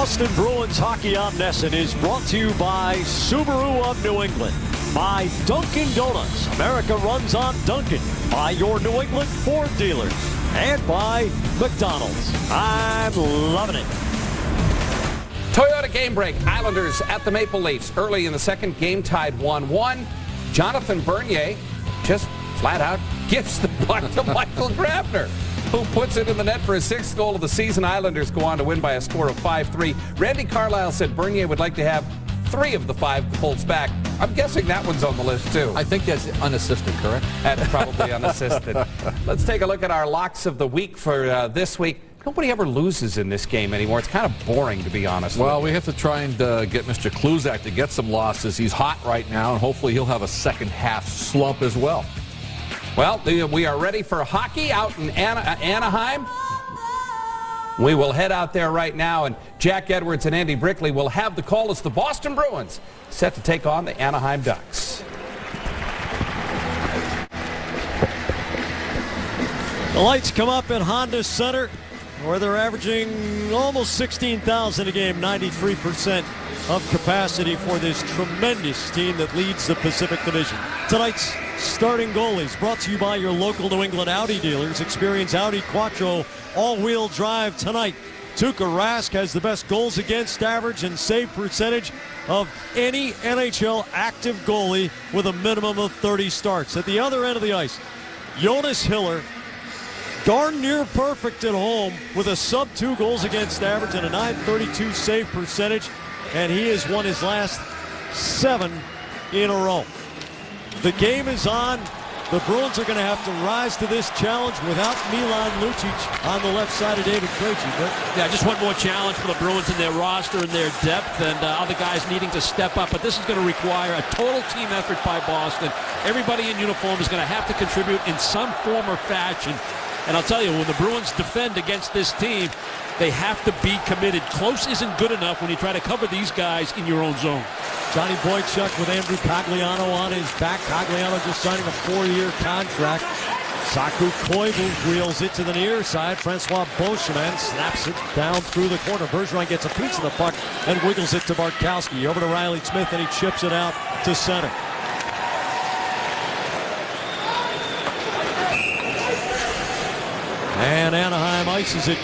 Boston Bruins Hockey on NESN is brought to you by Subaru of New England, by Dunkin' Donuts, America runs on Dunkin', by your New England Ford dealers, and by McDonald's. I'm loving it. Toyota game break. Islanders at the Maple Leafs. Early in the second, game tied 1-1. Jonathan Bernier just flat out gives the puck to Michael Grabner, who puts it in the net for his 6th goal of the season. Islanders go on to win by a score of 5-3. Randy Carlyle said Bernier would like to have 3 of the 5 goals back. I'm guessing that one's on the list, too. I think that's unassisted, correct? That's probably unassisted. Let's take a look at our locks of the week for this week. Nobody ever loses in this game anymore. It's kind of boring, to be honest. Well, we have to try and get Mr. Kluzak to get some losses. He's hot right now, and hopefully he'll have a second half slump as well. Well, we are ready for hockey out in Anaheim. We will head out there right now, and Jack Edwards and Andy Brickley will have the call as the Boston Bruins set to take on the Anaheim Ducks. The lights come up at Honda Center, where they're averaging almost 16,000 a game, 93% of capacity for this tremendous team that leads the Pacific Division. Tonight's starting goalies brought to you by your local New England Audi dealers. Experience Audi Quattro all-wheel drive tonight. Tuukka Rask has the best goals against average and save percentage of any NHL active goalie with a minimum of 30 starts. At the other end of the ice, Jonas Hiller, darn near perfect at home with a sub-2 goals against average and a .932 save percentage, and he has won his last 7 in a row. The game is on. The Bruins are going to have to rise to this challenge without Milan Lucic on the left side of David Krejci. Yeah, just one more challenge for the Bruins in their roster and their depth, and other guys needing to step up. But this is going to require a total team effort by Boston. Everybody in uniform is going to have to contribute in some form or fashion. And I'll tell you, when the Bruins defend against this team, they have to be committed. Close isn't good enough when you try to cover these guys in your own zone. Johnny Boychuk with Andrew Cogliano on his back. Cogliano just signing a 4-year contract. Saku Koivu wheels it to the near side. Francois Beauchemin snaps it down through the corner. Bergeron gets a piece of the puck and wiggles it to Bartkowski. Over to Riley Smith, and he chips it out to center. And Anaheim ices it.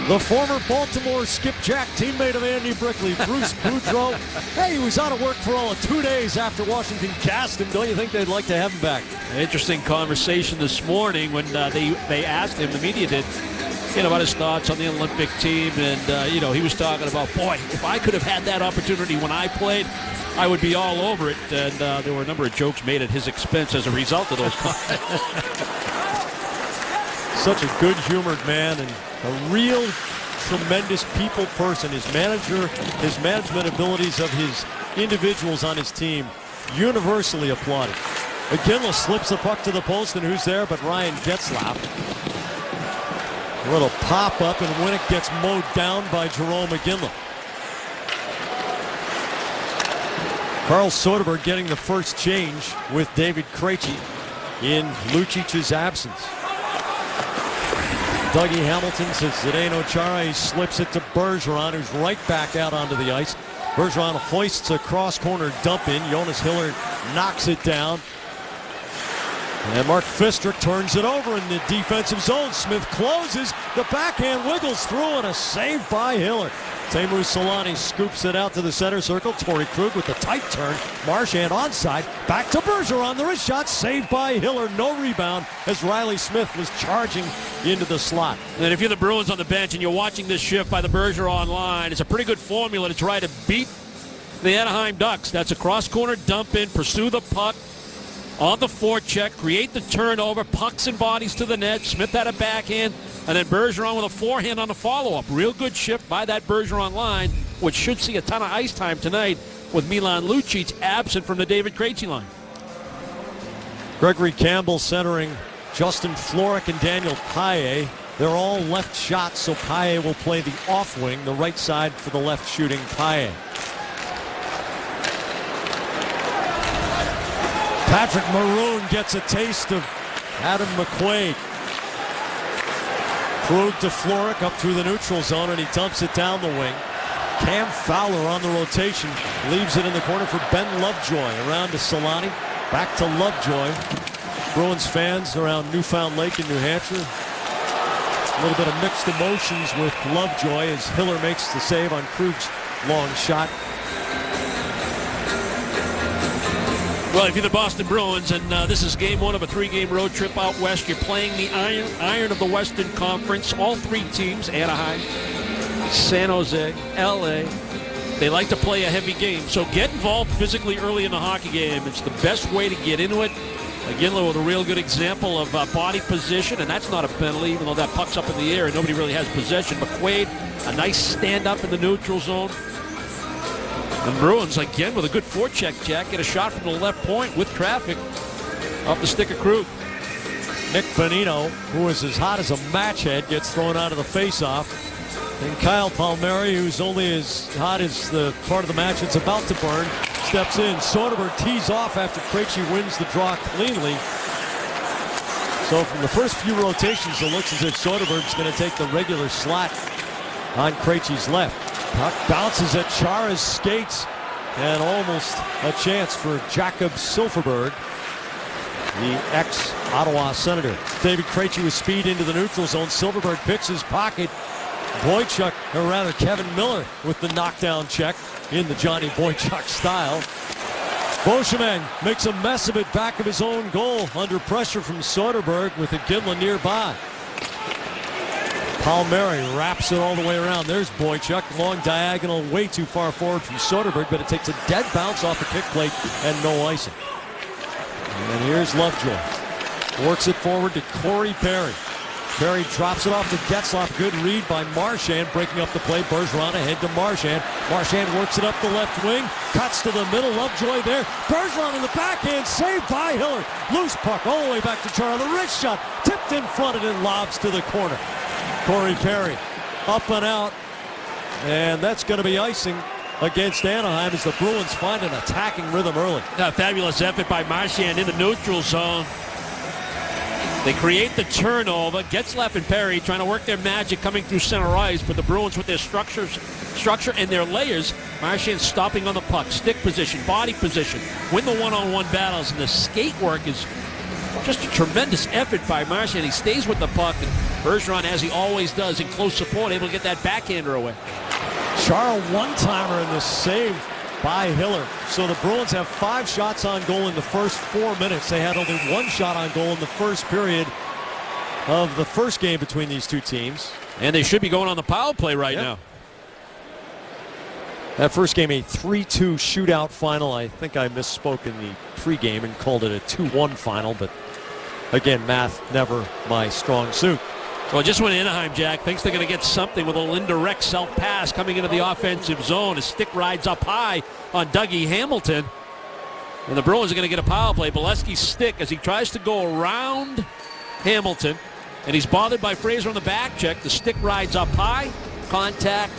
The former Baltimore skipjack teammate of Andy Brickley, Bruce Boudreau. Hey, he was out of work for all of 2 days after Washington cast him. Don't you think they'd like to have him back? Interesting conversation this morning when they asked him, the media did, about his thoughts on the Olympic team. And, he was talking about, boy, if I could have had that opportunity when I played, I would be all over it. And there were a number of jokes made at his expense as a result of those comments. Such a good-humored man and a real tremendous people person. His management abilities of his individuals on his team, universally applauded. McGinley slips the puck to the post, and who's there but Ryan Getzlaf. A little pop-up, and Winnick gets mowed down by Jerome McGinley. Carl Soderberg getting the first change with David Krejci in Lucic's absence. Dougie Hamilton says Zdeno Chara. He slips it to Bergeron, who's right back out onto the ice. Bergeron hoists a cross-corner dump in. Jonas Hiller knocks it down. And Mark Fister turns it over in the defensive zone. Smith closes. The backhand wiggles through, and a save by Hiller. Teemu Solani scoops it out to the center circle. Torrey Krug with the tight turn. Marchand onside. Back to Bergeron. The wrist shot saved by Hiller. No rebound as Riley Smith was charging into the slot. And if you're the Bruins on the bench and you're watching this shift by the Bergeron line, it's a pretty good formula to try to beat the Anaheim Ducks. That's a cross-corner dump in, pursue the puck on the forecheck, create the turnover, pucks and bodies to the net. Smith had a backhand, and then Bergeron with a forehand on the follow-up. Real good shift by that Bergeron line, which should see a ton of ice time tonight with Milan Lucic absent from the David Krejci line. Gregory Campbell centering Justin Florek and Daniel Paille. They're all left shots, so Paille will play the off wing, the right side for the left shooting Paille. Patrick Maroon gets a taste of Adam McQuaid. Krug to Floric up through the neutral zone, and he dumps it down the wing. Cam Fowler on the rotation, leaves it in the corner for Ben Lovejoy. Around to Solani, back to Lovejoy. Bruins fans around Newfound Lake in New Hampshire. A little bit of mixed emotions with Lovejoy as Hiller makes the save on Krug's long shot. Well, if you're the Boston Bruins, and this is game one of a 3-game road trip out west, you're playing the iron of the Western Conference. All 3 teams, Anaheim, San Jose, LA, they like to play a heavy game. So get involved physically early in the hockey game. It's the best way to get into it. Iginla with a real good example of body position, and that's not a penalty, even though that puck's up in the air and nobody really has possession. McQuaid, a nice stand-up in the neutral zone. The Bruins, again, with a good forecheck, Jack, get a shot from the left point with traffic off the stick of Krug. Nick Bonino, who is as hot as a match head, gets thrown out of the faceoff. And Kyle Palmieri, who's only as hot as the part of the match it's about to burn, steps in. Soderberg tees off after Krejci wins the draw cleanly. So from the first few rotations, it looks as if Soderberg's going to take the regular slot on Krejci's left. Puck bounces at Chara's skates, and almost a chance for Jakob Silfverberg, the ex-Ottawa Senator. David Krejci with speed into the neutral zone. Silfverberg picks his pocket. Boychuk, or rather Kevin Miller, with the knockdown check in the Johnny Boychuk style. Beauchemin makes a mess of it back of his own goal under pressure from Soderberg with Iginla nearby. Palmieri wraps it all the way around. There's Boychuk, long diagonal, way too far forward from Soderberg, but it takes a dead bounce off the kick plate and no icing. And here's Lovejoy. Works it forward to Corey Perry. Perry drops it off to Getzlaf. Good read by Marchand, breaking up the play. Bergeron ahead to Marchand. Marchand works it up the left wing. Cuts to the middle. Lovejoy there. Bergeron in the backhand. Saved by Hiller. Loose puck all the way back to Chara. The wrist shot tipped in front and it lobs to the corner. Corey Perry up and out. And that's going to be icing against Anaheim as the Bruins find an attacking rhythm early. A fabulous effort by Marchand in the neutral zone. They create the turnover. Getzlaf and Perry trying to work their magic coming through center ice, but the Bruins with their structure and their layers, Marchand stopping on the puck, stick position, body position, win the one-on-one battles, and the skate work is just a tremendous effort by Marchand. He stays with the puck, and Bergeron, as he always does, in close support, able to get that backhander away. Chara one-timer in this save by Hiller. So the Bruins have 5 shots on goal in the first 4 minutes. They had only 1 shot on goal in the first period of the first game between these two teams. And they should be going on the power play right now. That first game, a 3-2 shootout final. I think I misspoke in the pregame and called it a 2-1 final, but again, math never my strong suit. Well, just went Anaheim, Jack. Thinks they're going to get something with a little indirect self-pass coming into the offensive zone. His stick rides up high on Dougie Hamilton. And the Bruins are going to get a power play. Bolesky's stick as he tries to go around Hamilton. And he's bothered by Fraser on the back check. The stick rides up high. Contact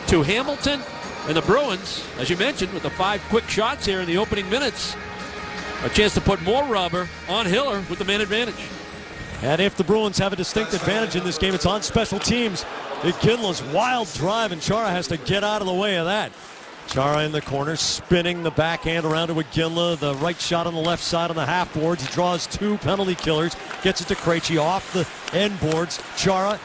to Hamilton. And the Bruins, as you mentioned, with the 5 quick shots here in the opening minutes, a chance to put more rubber on Hiller with the man advantage. And if the Bruins have a distinct advantage in this game, it's on special teams. Iginla's wild drive, and Chara has to get out of the way of that. Chara in the corner, spinning the backhand around to Iginla. The right shot on the left side on the half boards. He draws 2 penalty killers, gets it to Krejci off the end boards. Chara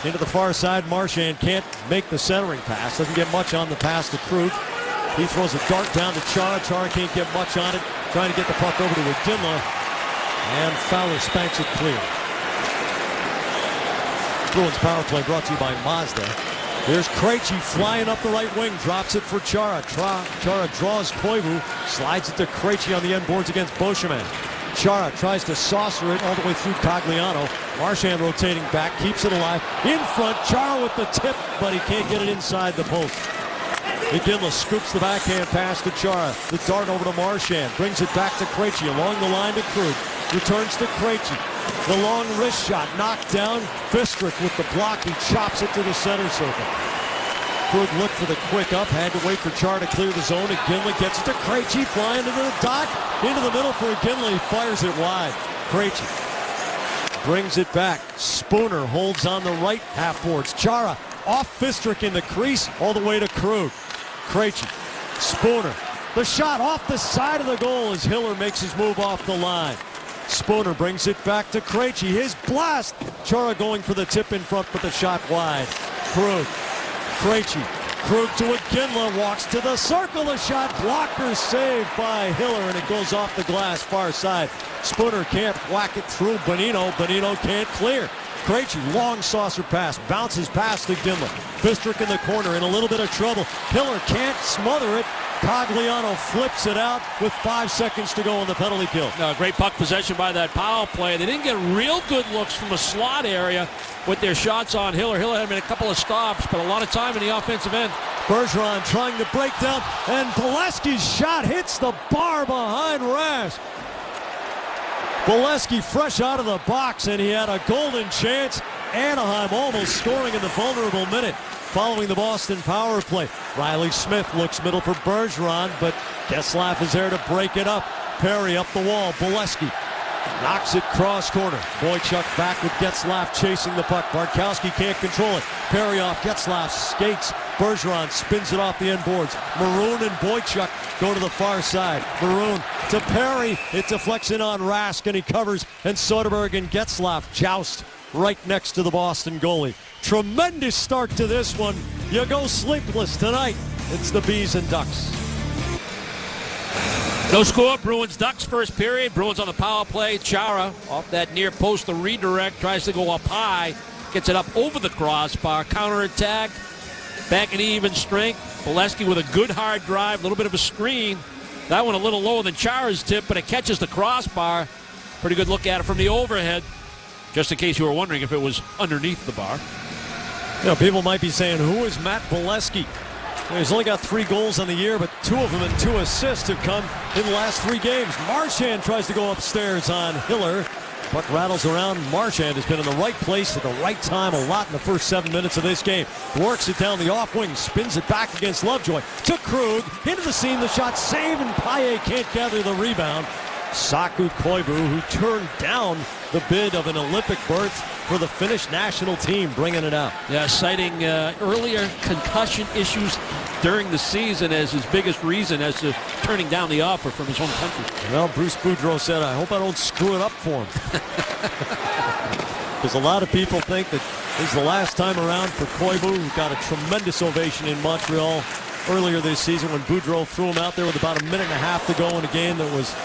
into the far side. Marchand can't make the centering pass. Doesn't get much on the pass to Krug. He throws a dart down to Chara. Chara can't get much on it. Trying to get the puck over to Iginla. And Fowler spanks it clear. Bruins power play brought to you by Mazda. There's Krejci flying up the right wing, drops it for Chara. Chara draws Koivu, slides it to Krejci on the end boards against Beauchemin. Chara tries to saucer it all the way through Cogliano. Marchand rotating back, keeps it alive. In front, Chara with the tip, but he can't get it inside the post. Iginla scoops the backhand pass to Chara. The dart over to Marchand, brings it back to Krejci along the line to Krug. Returns to Krejci. The long wrist shot knocked down. Fistrick with the block. He chops it to the center circle. Krug looked for the quick up. Had to wait for Chara to clear the zone. Iginla gets it to Krejci. Flying into the dot. Into the middle for Iginla. He fires it wide. Krejci brings it back. Spooner holds on the right half boards. Chara off Fistrick in the crease all the way to Krug. Krejci, Spooner. The shot off the side of the goal as Hiller makes his move off the line. Spooner brings it back to Krejci. His blast. Chara going for the tip in front, but the shot wide. Krug. Krejci. Krug to Iginla. Walks to the circle. The shot blocker saved by Hiller, and it goes off the glass far side. Spooner can't whack it through Bonino. Bonino can't clear. Krejci, long saucer pass, bounces past Iginla. Fistrick in the corner in a little bit of trouble. Hiller can't smother it. Cogliano flips it out with 5 seconds to go on the penalty kill. No, great puck possession by that power play. They didn't get real good looks from the slot area with their shots on Hiller. Hiller had made a couple of stops, but a lot of time in the offensive end. Bergeron trying to break down, and Bolesky's shot hits the bar behind Rask. Bolesky fresh out of the box, and he had a golden chance. Anaheim almost scoring in the vulnerable minute following the Boston power play. Riley Smith looks middle for Bergeron, but Getzlaf is there to break it up. Perry up the wall. Bolesky knocks it cross corner. Boychuk back with Getzlaf chasing the puck. Bartkowski can't control it. Perry off. Getzlaf skates. Bergeron spins it off the end boards. Maroon and Boychuk go to the far side. Maroon to Perry. It deflects in on Rask, and he covers. And Soderberg and Getzlaf joust right next to the Boston goalie. Tremendous start to this one. You go sleepless tonight. It's the Bees and Ducks. No score. Bruins Ducks first period. Bruins on the power play. Chara off that near post, the redirect, tries to go up high, gets it up over the crossbar. Counterattack, back in even strength. Bolesky with a good hard drive, a little bit of a screen. That one a little lower than Chara's tip, but it catches the crossbar. Pretty good look at it from the overhead. Just in case you were wondering if it was underneath the bar. You know, people might be saying, who is Matt Bolesky? He's only got 3 goals on the year, but 2 of them and 2 assists have come in the last 3 games. Marchand tries to go upstairs on Hiller. Puck rattles around. Marchand has been in the right place at the right time a lot in the first 7 minutes of this game. Works it down the off wing, spins it back against Lovejoy. To Krug, into the seam, the shot saved, and Paille can't gather the rebound. Saku Koivu, who turned down the bid of an Olympic berth for the Finnish national team, bringing it out. Yeah, citing earlier concussion issues during the season as his biggest reason as to turning down the offer from his home country. Well, Bruce Boudreau said, I hope I don't screw it up for him. Because a lot of people think that this is the last time around for Koivu, who got a tremendous ovation in Montreal earlier this season when Boudreau threw him out there with about a minute and a half to go in a game that was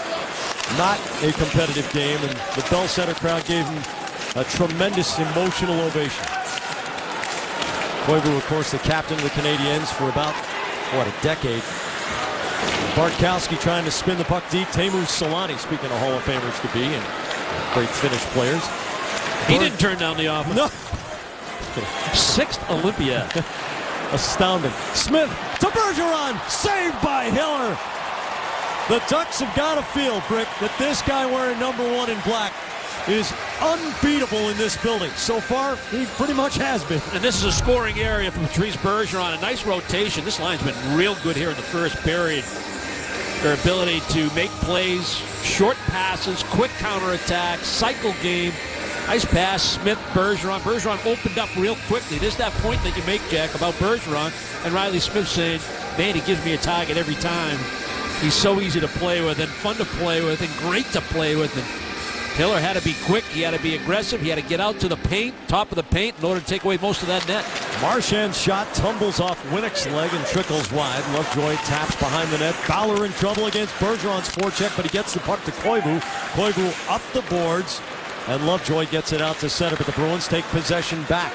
not a competitive game, and the Bell Center crowd gave him a tremendous emotional ovation. Koivu, of course, the captain of the Canadiens for about, what, a decade. Bartkowski trying to spin the puck deep. Teemu Selanne, speaking of Hall of Famers to be, and great Finnish players. He didn't turn down the offer. No. 6th Olympiad. Astounding. Smith to Bergeron, saved by Hiller. The Ducks have got to feel, Brick, that this guy wearing number 1 in black is unbeatable in this building. So far, he pretty much has been. And this is a scoring area for Patrice Bergeron. A nice rotation. This line's been real good here in the first period. Their ability to make plays, short passes, quick counterattack, cycle game. Nice pass, Smith, Bergeron. Bergeron opened up real quickly. There's that point that you make, Jack, about Bergeron. And Riley Smith saying, man, he gives me a target every time. He's so easy to play with and fun to play with and great to play with. And Hiller had to be quick. He had to be aggressive. He had to get out to the paint, top of the paint, in order to take away most of that net. Marchand's shot tumbles off Winnick's leg and trickles wide. Lovejoy taps behind the net. Fowler in trouble against Bergeron's forecheck, but he gets the puck to Koivu. Koivu up the boards, and Lovejoy gets it out to center, but the Bruins take possession back.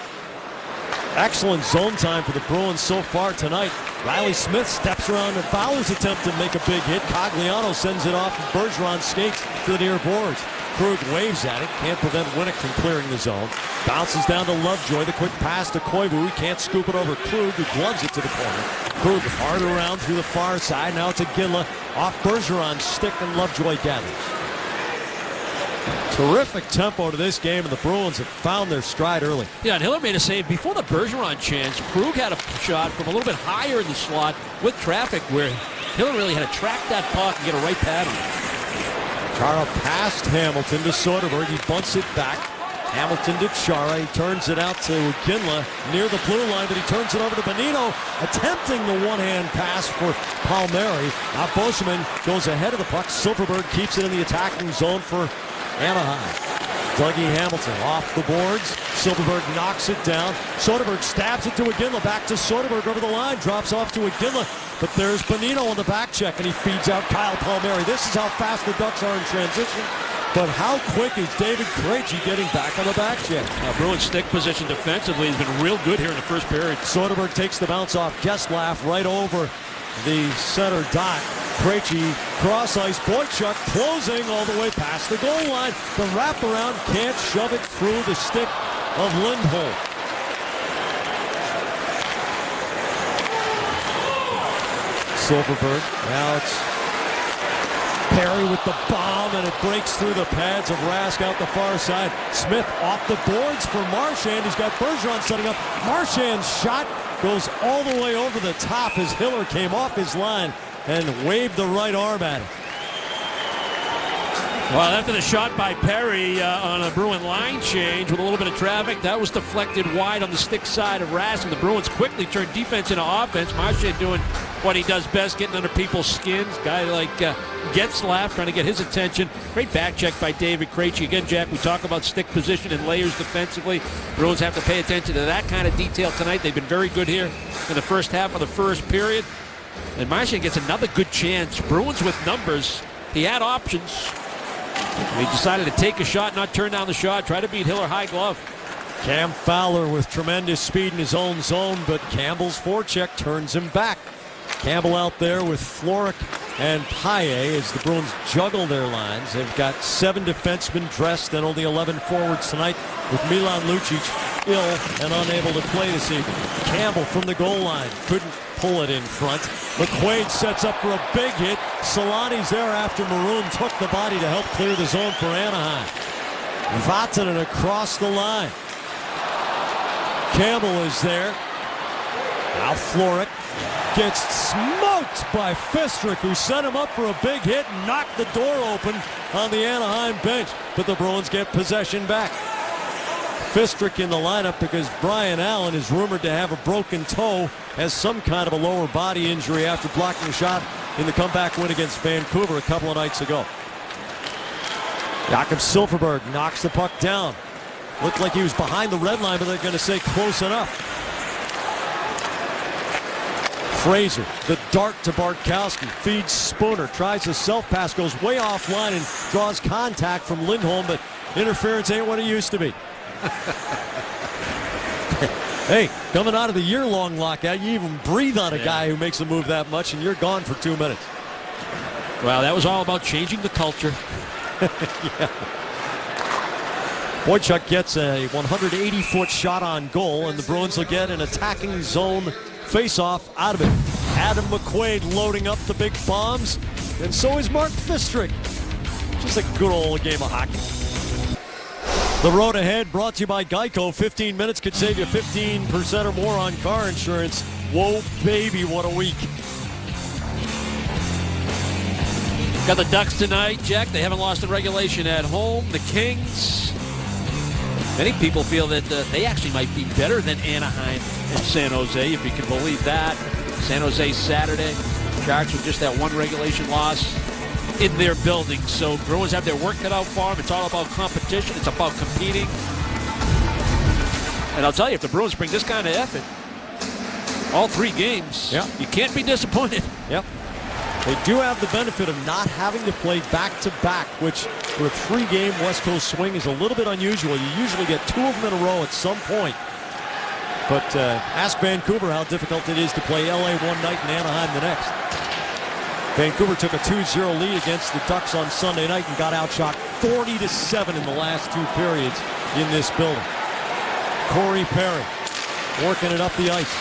Excellent zone time for the Bruins so far tonight. Riley Smith steps around and Fowler's attempt to make a big hit. Cogliano sends it off, and Bergeron skates to the near boards. Krug waves at it, can't prevent Winnick from clearing the zone. Bounces down to Lovejoy, the quick pass to Koivu. He can't scoop it over Krug, who gloves it to the corner. Krug hard around through the far side. Now it's Iginla off Bergeron's stick, and Lovejoy gathers. Terrific tempo to this game, and the Bruins have found their stride early. Yeah, and Hiller made a save before the Bergeron chance. Krug had a shot from a little bit higher in the slot with traffic where Hiller really had to track that puck and get a right pattern. Chara passed Hamilton to Soderberg. He bunts it back. Hamilton to Chara. He turns it out to Ginla near the blue line, but he turns it over to Bonino, attempting the one-hand pass for Palmieri. Now Boschman goes ahead of the puck. Silfverberg keeps it in the attacking zone for Anaheim. Dougie Hamilton off the boards. Silfverberg knocks it down. Soderberg stabs it to Iginla. Back to Soderberg over the line. Drops off to Iginla. But there's Bonino on the back check, and he feeds out Kyle Palmieri. This is how fast the Ducks are in transition. But how quick is David Krejci getting back on the back check? Bruins stick position defensively has been real good here in the first period. Soderberg takes the bounce off Getzlaf right over the center dot. Krejci cross ice. Boychuk closing all the way past the goal line. The wraparound can't shove it through the stick of Lindholm. Silfverberg. Now it's Perry with the bomb, and it breaks through the pads of Rask out the far side. Smith off the boards for Marchand. He's got Bergeron setting up. Marchand's shot goes all the way over the top as Hiller came off his line and waved the right arm at him. Well, after the shot by Perry on a Bruin line change with a little bit of traffic, that was deflected wide on the stick side of Rask, and the Bruins quickly turned defense into offense. Marchand doing what he does best, getting under people's skins. Guy like Getzlaf trying to get his attention. Great back check by David Krejci. Again, Jack, we talk about stick position and layers defensively. Bruins have to pay attention to that kind of detail tonight. They've been very good here in the first half of the first period. And Marchand gets another good chance. Bruins with numbers. He had options. He decided to take a shot, not turn down the shot, try to beat Hiller high glove. Cam Fowler with tremendous speed in his own zone, but Campbell's forecheck turns him back. Campbell out there with Florek and Paille as the Bruins juggle their lines. They've got 7 defensemen dressed and only 11 forwards tonight, with Milan Lucic ill and unable to play this evening. Campbell from the goal line couldn't pull it in front. McQuaid sets up for a big hit. Solani's there after Maroon took the body to help clear the zone for Anaheim. Vatanen across the line. Campbell is there. Now Florek gets smoked by Fistrick, who set him up for a big hit and knocked the door open on the Anaheim bench. But the Bruins get possession back. Fistrick in the lineup because Brian Allen is rumored to have a broken toe, has some kind of a lower body injury after blocking a shot in the comeback win against Vancouver a couple of nights ago. Jakob Silfverberg knocks the puck down. Looked like he was behind the red line, but they're going to say close enough. Fraser, the dart to Bartkowski, feeds Spooner, tries a self-pass, goes way offline and draws contact from Lindholm, but interference ain't what it used to be. Hey, coming out of the year-long lockout, you even breathe on a guy who makes a move that much, and you're gone for 2 minutes. Well, that was all about changing the culture. Yeah. Boychuk gets a 180-foot shot on goal, and the Bruins will get an attacking zone face-off out of it. Adam McQuaid loading up the big bombs, and so is Mark Fistrick. Just a good old game of hockey. The road ahead brought to you by Geico. 15 minutes could save you 15% or more on car insurance. Whoa, baby, what a week. Got the Ducks tonight, Jack. They haven't lost in regulation at home. The Kings. Many people feel that they actually might be better than Anaheim and San Jose, if you can believe that. San Jose Saturday. Sharks with just that one regulation loss in their building. So Bruins have their work cut out for them. It's all about competition. It's about competing. And I'll tell you, if the Bruins bring this kind of effort, all 3 games, you can't be disappointed. Yep. They do have the benefit of not having to play back-to-back, which for a 3-game West Coast swing is a little bit unusual. You usually get 2 of them in a row at some point. But ask Vancouver how difficult it is to play LA one night and Anaheim the next. Vancouver took a 2-0 lead against the Ducks on Sunday night and got outshot 40-7 in the last 2 periods in this building. Corey Perry working it up the ice.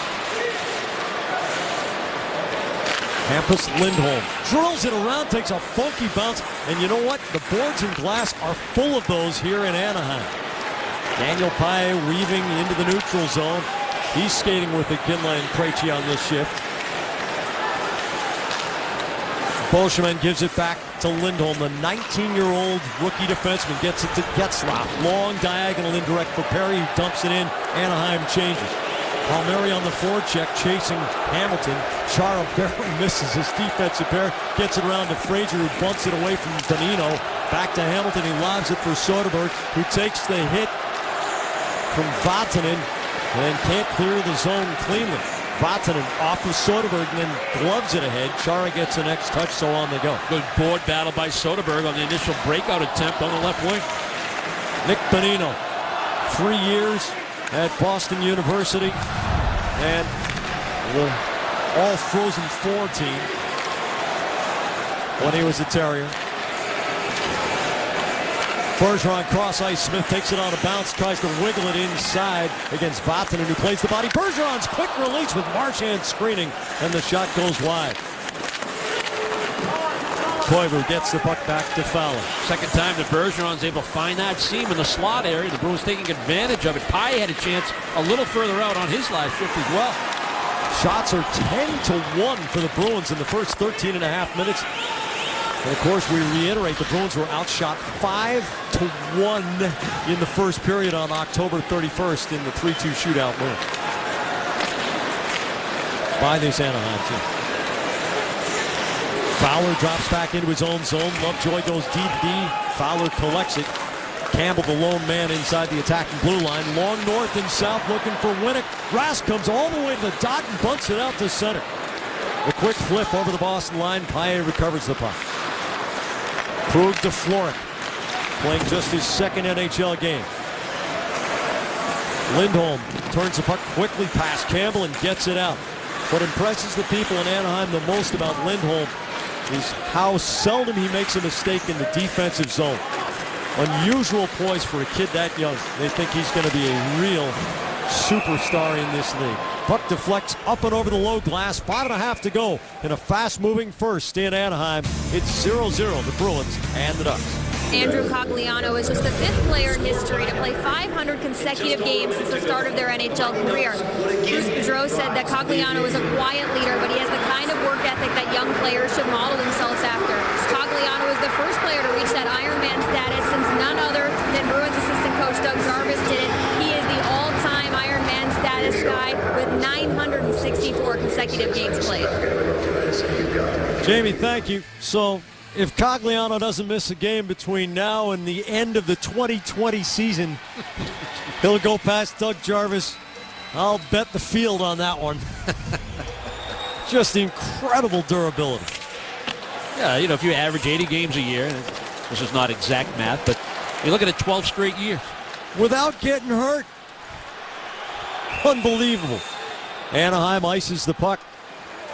Hampus Lindholm drills it around, takes a funky bounce, and you know what? The boards and glass are full of those here in Anaheim. Daniel Paille weaving into the neutral zone. He's skating with Iginla and Krejci on this shift. Bolshman gives it back to Lindholm. The 19-year-old rookie defenseman gets it to Getzlaf. Long diagonal indirect for Perry, who dumps it in. Anaheim changes. Palmieri on the forecheck, chasing Hamilton. Chara barely misses his defensive pair. Gets it around to Frazier, who bunts it away from Bonino. Back to Hamilton. He lobs it for Soderberg, who takes the hit from Vatanen and can't clear the zone cleanly. Vatanen off of Soderberg and then gloves it ahead. Chara gets the next touch, so on they go. Good board battle by Soderberg on the initial breakout attempt on the left wing. Nick Bonino, 3 years at Boston University and the all-Frozen Four team when he was a Terrier. Bergeron cross ice. Smith takes it on a bounce, tries to wiggle it inside against Vatanen, who plays the body. Bergeron's quick release with Marchand screening, and the shot goes wide. Koivu gets the puck back to Fowler. Second time that Bergeron's able to find that seam in the slot area. The Bruins taking advantage of it. Pye had a chance a little further out on his last shift as well. Shots are 10-1 for the Bruins in the first 13 and a half minutes. And of course, we reiterate, the Bruins were outshot 5-1 in the first period on October 31st in the 3-2 shootout win by this Anaheim team. Fowler drops back into his own zone. Lovejoy goes deep D. Fowler collects it. Campbell, the lone man inside the attacking blue line. Long north and south looking for Winnick. Rask comes all the way to the dot and bunts it out to center. A quick flip over the Boston line. Paille recovers the puck. Krug to Florek, playing just his second NHL game. Lindholm turns the puck quickly past Campbell and gets it out. What impresses the people in Anaheim the most about Lindholm is how seldom he makes a mistake in the defensive zone. Unusual poise for a kid that young. They think he's going to be a real superstar in this league. Puck deflects up and over the low glass. 5.5 to go in a fast-moving first in Anaheim. It's 0-0, the Bruins and the Ducks. Andrew Cogliano is just the 5th player in history to play 500 consecutive games since the start of their NHL career. Bruce Boudreau said that Cogliano is a quiet leader, but he has the kind of work ethic that young players should model themselves after. Cogliano is the first player to reach that Ironman status since none other than Bruins assistant coach Doug Jarvis did it. He is the all-time Ironman status guy with 964 consecutive games played. Jamie, thank you. So, if Cogliano doesn't miss a game between now and the end of the 2020 season, he'll go past Doug Jarvis. I'll bet the field on that one. Just incredible durability. Yeah, you know, if you average 80 games a year, this is not exact math, but you're looking at 12 straight years. Without getting hurt. Unbelievable. Anaheim ices the puck.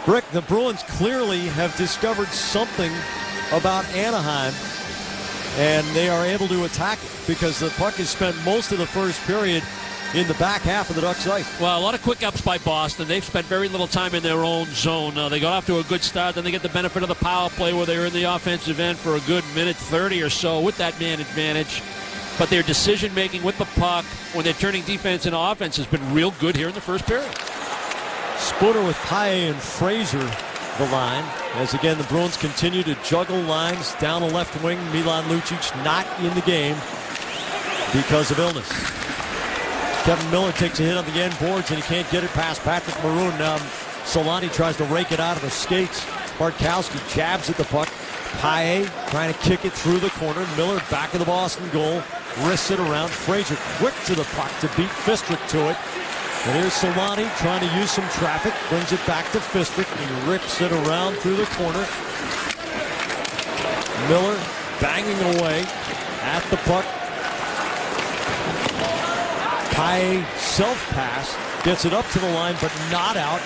Brick, the Bruins clearly have discovered something about Anaheim, and they are able to attack it because the puck has spent most of the first period in the back half of the Ducks' ice. Well, a lot of quick ups by Boston. They've spent very little time in their own zone. They got off to a good start, then they get the benefit of the power play where they're in the offensive end for a good minute 30 or so with that man advantage. But their decision-making with the puck when they're turning defense into offense has been real good here in the first period. Spooner with Paille and Frazier, the line, as again the Bruins continue to juggle lines down the left wing. Milan Lucic not in the game because of illness. Kevin Miller takes a hit on the end boards and he can't get it past Patrick Maroon. Solani tries to rake it out of the skates. Bartkowski jabs at the puck. Paille trying to kick it through the corner. Miller back of the Boston goal. Wrists it around. Frazier quick to the puck to beat Fistrick to it. And here's Solani trying to use some traffic. Brings it back to Fistrick. He rips it around through the corner. Miller banging away at the puck. Paille self-pass. Gets it up to the line, but not out.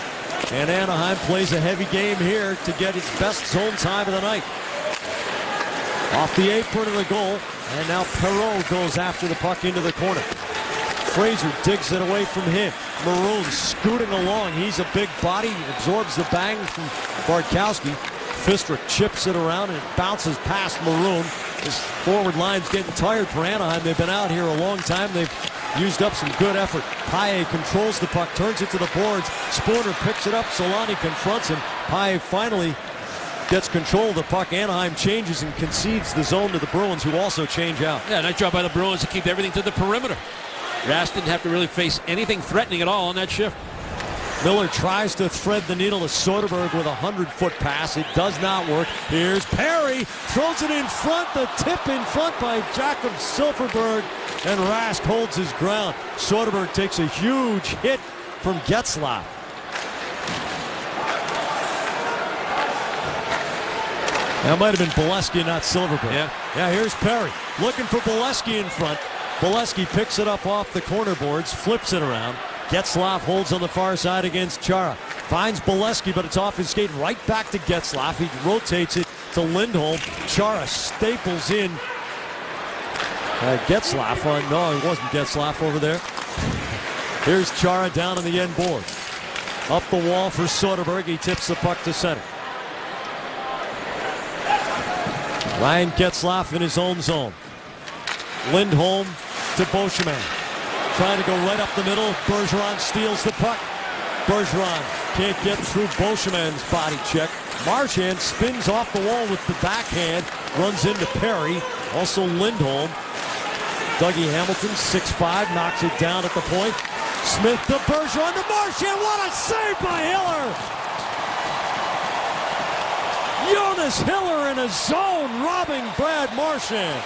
And Anaheim plays a heavy game here to get its best zone time of the night. Off the apron of the goal. And now Perreault goes after the puck into the corner. Frazier digs it away from him. Maroon scooting along. He's a big body. Absorbs the bang from Bartkowski. Fistrick chips it around and it bounces past Maroon. This forward line's getting tired for Anaheim. They've been out here a long time. They've used up some good effort. Paille controls the puck, turns it to the boards. Spooner picks it up. Solani confronts him. Paille finally gets control of the puck. Anaheim changes and concedes the zone to the Bruins, who also change out. Yeah, nice job by the Bruins to keep everything to the perimeter. Rask didn't have to really face anything threatening at all on that shift. Miller tries to thread the needle to Soderberg with a 100-foot pass. It does not work. Here's Perry. Throws it in front. The tip in front by Jakob Silfverberg. And Rask holds his ground. Soderberg takes a huge hit from Getzlaf. That might have been Bolesky, not Silfverberg. Yeah, here's Perry. Looking for Bolesky in front. Bolesky picks it up off the corner boards, flips it around. Getzlaf holds on the far side against Chara. Finds Bolesky, but it's off his skate right back to Getzlaf. He rotates it to Lindholm. Chara staples in Getzlaf. No, it wasn't Getzlaf over there. Here's Chara down on the end board. Up the wall for Soderberg. He tips the puck to center. Ryan Getzlaf in his own zone. Lindholm to Beauchemin. Trying to go right up the middle. Bergeron steals the puck. Bergeron can't get through Beauchemin's body check. Marchand spins off the wall with the backhand. Runs into Perry. Also Lindholm. Dougie Hamilton, 6'5", knocks it down at the point. Smith to Bergeron to Marchand. What a save by Hiller! Jonas Hiller in a zone, robbing Brad Marchand.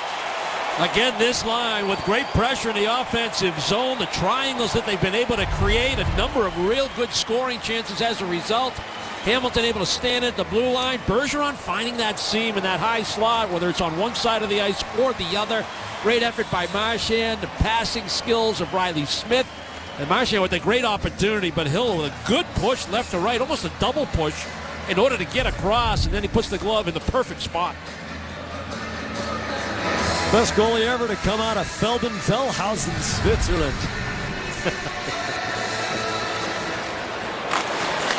Again, this line with great pressure in the offensive zone, the triangles that they've been able to create, a number of real good scoring chances as a result. Hamilton able to stand at the blue line. Bergeron finding that seam in that high slot, whether it's on one side of the ice or the other. Great effort by Marchand, the passing skills of Riley Smith. And Marchand with a great opportunity, but Hill with a good push left to right, almost a double push in order to get across, and then he puts the glove in the perfect spot. Best goalie ever to come out of Felden-Fellhausen, Switzerland.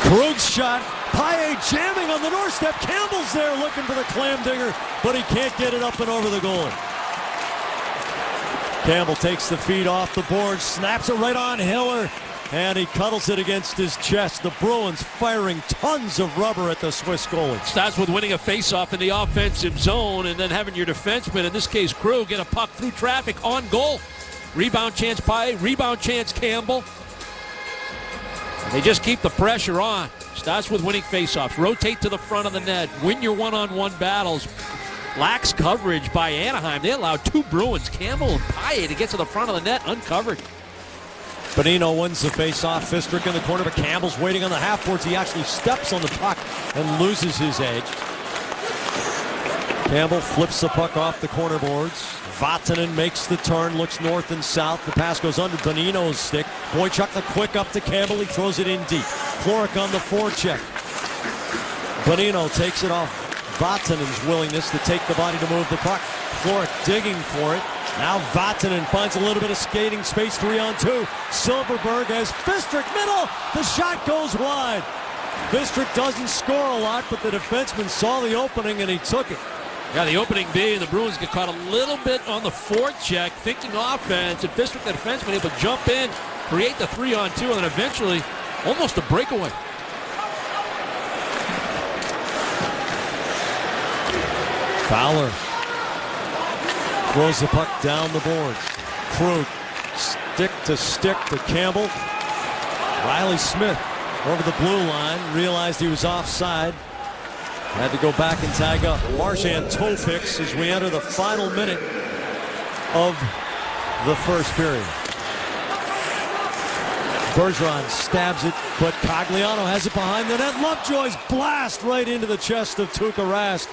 Krug's shot. Paille jamming on the doorstep. Campbell's there looking for the clam digger, but he can't get it up and over the goalie. Campbell takes the feed off the board, snaps it right on Hiller, and he cuddles it against his chest. The Bruins firing tons of rubber at the Swiss goalie. Starts with winning a faceoff in the offensive zone and then having your defenseman, in this case Krug, get a puck through traffic on goal. Rebound chance Paille, rebound chance Campbell. They just keep the pressure on. Starts with winning faceoffs. Rotate to the front of the net. Win your one-on-one battles. Lax coverage by Anaheim. They allowed two Bruins, Campbell and Paille, to get to the front of the net uncovered. Bonino wins the face-off. Fistrick in the corner, but Campbell's waiting on the half-boards. He actually steps on the puck and loses his edge. Campbell flips the puck off the corner boards. Vatanen makes the turn, looks north and south. The pass goes under Bonino's stick. Boychuk the quick up to Campbell. He throws it in deep. Florek on the forecheck. Bonino takes it off Vatanen's willingness to take the body to move the puck. Florek digging for it. Now Vatanen finds a little bit of skating space, 3-on-2. Silfverberg has Fistrick middle. The shot goes wide. Fistrick doesn't score a lot, but the defenseman saw the opening and he took it. Yeah, the opening being the Bruins get caught a little bit on the forecheck, thinking offense, and Fistrick, the defenseman, able to jump in, create the 3-on-2, and then eventually almost a breakaway. Fowler throws the puck down the boards. Krug stick to Campbell. Riley Smith over the blue line, realized he was offside. Had to go back and tag up. Marchand toe picks as we enter the final minute of the first period. Bergeron stabs it, but Cogliano has it behind the net. Lovejoy's blast right into the chest of Tuukka Rask.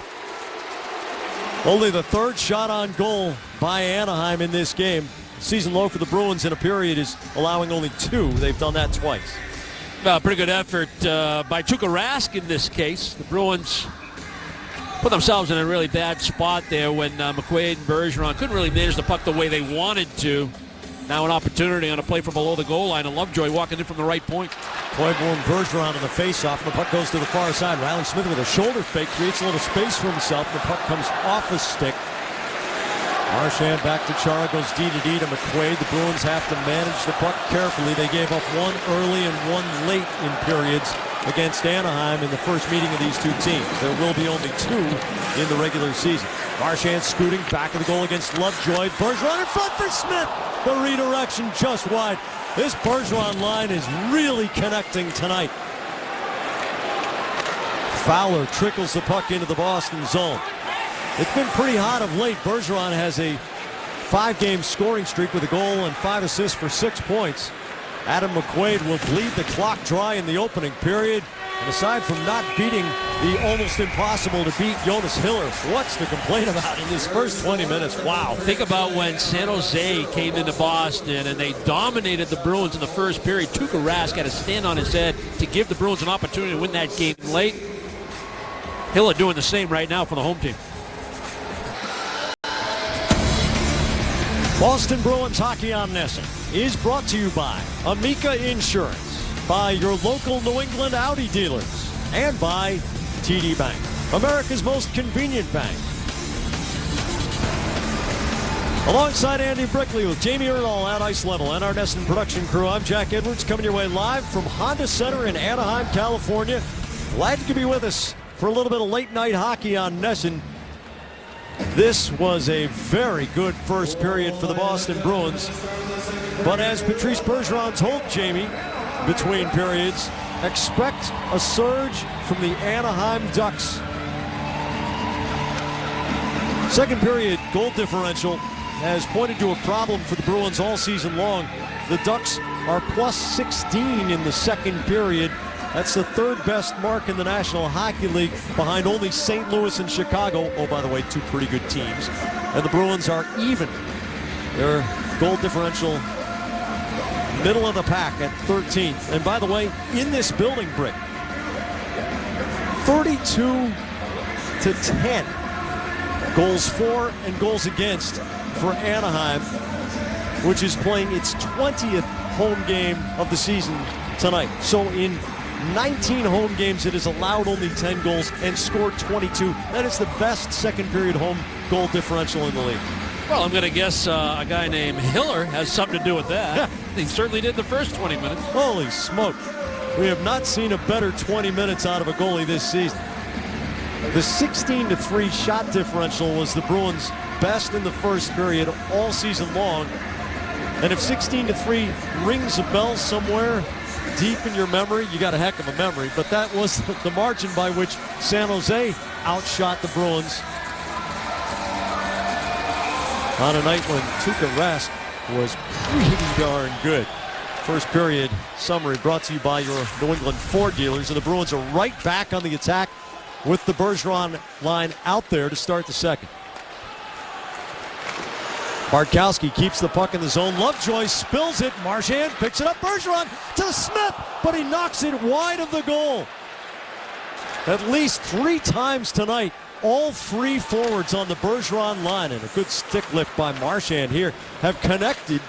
Only the third shot on goal by Anaheim in this game. Season low for the Bruins in a period is allowing only 2. They've done that twice. Pretty good effort by Tuukka Rask in this case. The Bruins put themselves in a really bad spot there when McQuaid and Bergeron couldn't really manage the puck the way they wanted to. Now an opportunity on a play from below the goal line, and Lovejoy walking in from the right point. Clayborn Bergeron on the faceoff, and the puck goes to the far side. Riley Smith with a shoulder fake creates a little space for himself. The puck comes off the stick Marchand back to Chara, goes D to D to McQuaid. The Bruins have to manage the puck carefully. They gave up one early and one late in periods against Anaheim in the first meeting of these two teams. There will be only two in the regular season. Marchand scooting back of the goal against Lovejoy. Bergeron in front for Smith. The redirection just wide. This Bergeron line is really connecting tonight. Fowler trickles the puck into the Boston zone. It's been pretty hot of late. Bergeron has a 5-game scoring streak with a goal and 5 assists for 6 points. Adam McQuaid will bleed the clock dry in the opening period. And aside from not beating the almost impossible to beat Jonas Hiller, what's to complain about in this first 20 minutes? Wow. Think about when San Jose came into Boston and they dominated the Bruins in the first period. Tuukka Rask had to stand on his head to give the Bruins an opportunity to win that game late. Hiller doing the same right now for the home team. Boston Bruins Hockey on NESN is brought to you by Amica Insurance, by your local New England Audi dealers, and by TD Bank, America's most convenient bank. Alongside Andy Brickley with Jamie Erdahl at Ice Level and our NESN production crew, I'm Jack Edwards coming your way live from Honda Center in Anaheim, California. Glad you could be with us for a little bit of late night hockey on NESN. This was a very good first period for the Boston Bruins. But as Patrice Bergeron told Jamie between periods, expect a surge from the Anaheim Ducks. Second period goal differential has pointed to a problem for the Bruins all season long. The Ducks are plus 16 in the second period. That's the third best mark in the National Hockey League, behind only St. Louis and Chicago. Oh, by the way, two pretty good teams. And the Bruins are even. Their goal differential, middle of the pack at 13th. And by the way, in this building, Brick, 32-10 goals for and goals against for Anaheim, which is playing its 20th home game of the season tonight. So in 19 home games, it has allowed only 10 goals and scored 22. That is the best second period home goal differential in the league. Well, I'm going to guess a guy named Hiller has something to do with that. He certainly did the first 20 minutes. Holy smoke. We have not seen a better 20 minutes out of a goalie this season. The 16-3 shot differential was the Bruins' best in the first period all season long. And if 16-3 rings a bell somewhere deep in your memory, you got a heck of a memory. But that was the margin by which San Jose outshot the Bruins on a night when Tuukka Rask was pretty darn good. First period summary brought to you by your New England Ford dealers. And the Bruins are right back on the attack with the Bergeron line out there to start the second. Bartkowski keeps the puck in the zone. Lovejoy spills it. Marchand picks it up. Bergeron to Smith, but he knocks it wide of the goal. At least 3 times tonight, all 3 forwards on the Bergeron line, and a good stick lift by Marchand here, have connected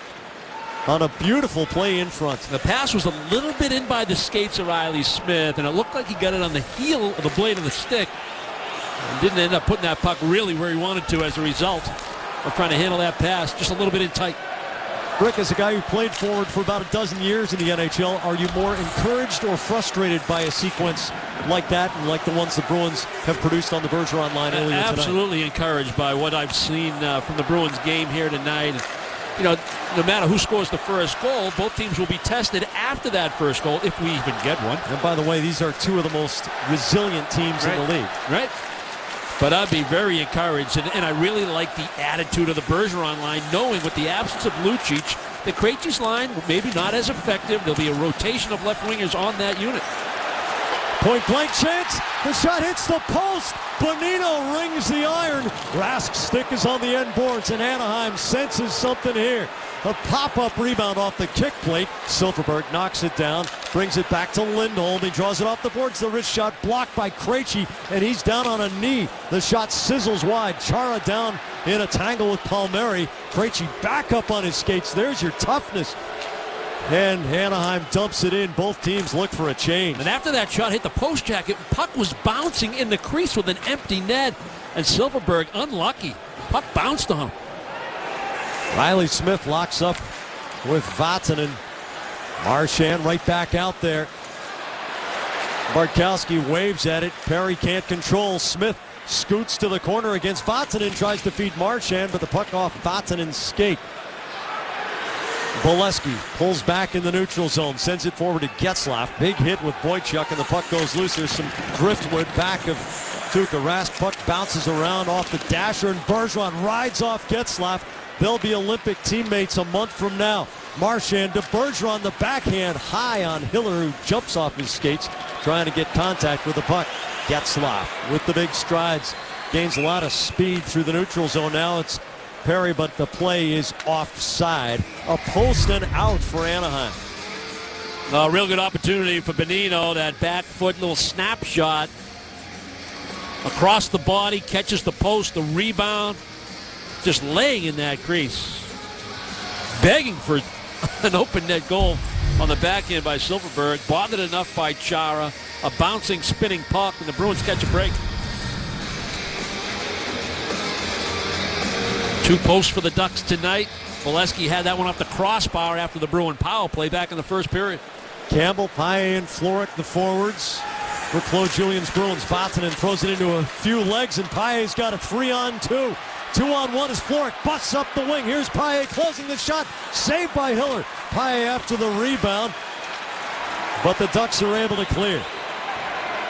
on a beautiful play in front. The pass was a little bit in by the skates of Riley Smith, and it looked like he got it on the heel of the blade of the stick. And didn't end up putting that puck really where he wanted to as a result of trying to handle that pass just a little bit in tight. Rick, as a guy who played forward for about a dozen years in the NHL, are you more encouraged or frustrated by a sequence like that and like the ones the Bruins have produced on the Bergeron line earlier tonight? Absolutely encouraged by what I've seen from the Bruins game here tonight. You know, no matter who scores the first goal, both teams will be tested after that first goal, if we even get one. And by the way, these are 2 of the most resilient teams in the league. Right. But I'd be very encouraged, and I really like the attitude of the Bergeron line, knowing with the absence of Lucic, the Krejci's line maybe not as effective. There'll be a rotation of left wingers on that unit. Point blank chance. The shot hits the post. Bonino rings the iron. Rask's stick is on the end boards, and Anaheim senses something here. A pop-up rebound off the kick plate. Silfverberg knocks it down, brings it back to Lindholm. He draws it off the boards. The wrist shot blocked by Krejci, and he's down on a knee. The shot sizzles wide. Chara down in a tangle with Palmieri. Krejci back up on his skates. There's your toughness. And Anaheim dumps it in. Both teams look for a change. And after that shot hit the post jacket, puck was bouncing in the crease with an empty net. And Silfverberg unlucky. Puck bounced on him. Riley Smith locks up with Vatanen. Marchand right back out there. Bartkowski waves at it. Perry can't control. Smith scoots to the corner against Vatanen, tries to feed Marchand, but the puck off Vatanen's skate. Bolesky pulls back in the neutral zone, sends it forward to Getzlaf. Big hit with Boychuk, and the puck goes loose. There's some driftwood back of Tuukka Rask. Puck bounces around off the dasher, and Bergeron rides off Getzlaf. They'll be Olympic teammates a month from now. Marchand to Bergeron, the backhand high on Hiller, who jumps off his skates, trying to get contact with the puck. Getzlaf with the big strides, gains a lot of speed through the neutral zone. Now it's Perry, but the play is offside. A post and out for Anaheim. A real good opportunity for Bonino. That back foot little snapshot across the body, catches the post, the rebound, just laying in that crease, begging for an open net goal on the backhand by Silfverberg. Bothered enough by Chara. A bouncing, spinning puck, and the Bruins catch a break. 2 posts for the Ducks tonight. Bolesky had that one off the crossbar after the Bruin power play back in the first period. Campbell, Paille, and Florek, the forwards for Claude Julien's Bruins. Vatanen throws it into a few legs, and Paille's got a 3-on-2. 2-on-1 as Florek busts up the wing. Here's Paille closing the shot. Saved by Hiller. Paille after the rebound, but the Ducks are able to clear.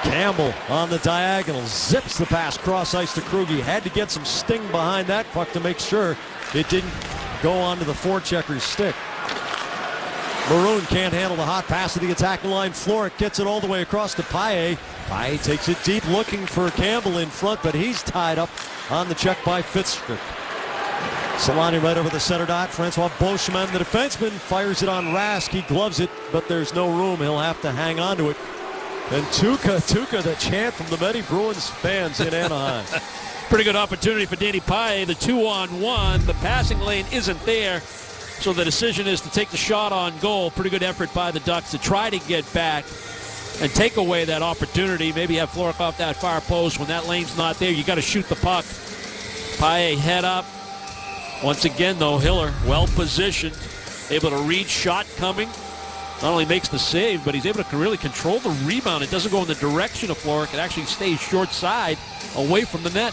Campbell on the diagonal zips the pass cross ice to Krug. Had to get some sting behind that puck to make sure it didn't go onto the forechecker's stick. Maroon can't handle the hot pass to the attacking line. Florek gets it all the way across to Paille. Paille takes it deep looking for Campbell in front, but he's tied up on the check by Fitzgerald. Solani right over the center dot. Francois Beauchemin, the defenseman, fires it on Rask. He gloves it, but there's no room. He'll have to hang on to it. And Tuukka, the chant from the many Bruins fans in Anaheim. Pretty good opportunity for Danny Paille. The 2-on-1. The passing lane isn't there, so the decision is to take the shot on goal. Pretty good effort by the Ducks to try to get back and take away that opportunity. Maybe have Florek off that far post. When that lane's not there, you got to shoot the puck. Paille head up. Once again, though, Hiller well positioned, able to read shot coming. Not only makes the save, but he's able to really control the rebound. It doesn't go in the direction of Florek. It actually stays short side away from the net.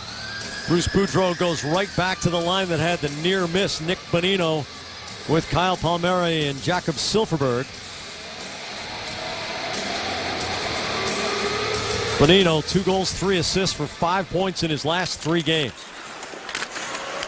Bruce Boudreau goes right back to the line that had the near miss. Nick Bonino with Kyle Palmieri and Jakob Silfverberg. Bonino, 2 goals, 3 assists for 5 points in his last 3 games.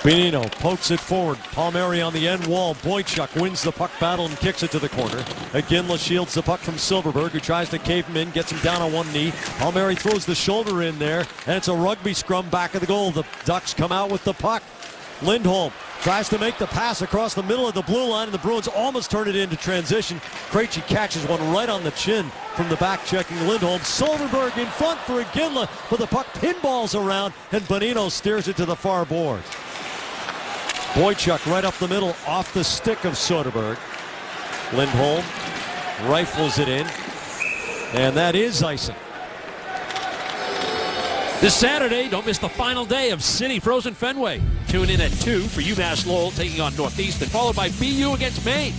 Bonino pokes it forward. Palmieri on the end wall. Boychuk wins the puck battle and kicks it to the corner. Iginla shields the puck from Silfverberg, who tries to cave him in, gets him down on one knee. Palmieri throws the shoulder in there, and it's a rugby scrum back of the goal. The Ducks come out with the puck. Lindholm tries to make the pass across the middle of the blue line, and the Bruins almost turn it into transition. Krejci catches one right on the chin from the back checking Lindholm. Silfverberg in front for Iginla, but the puck pinballs around, and Bonino steers it to the far boards. Boychuk right up the middle off the stick of Soderberg. Lindholm rifles it in, and that is icing. This Saturday, don't miss the final day of City Frozen Fenway. Tune in at 2 for UMass Lowell taking on Northeastern, followed by BU against Maine.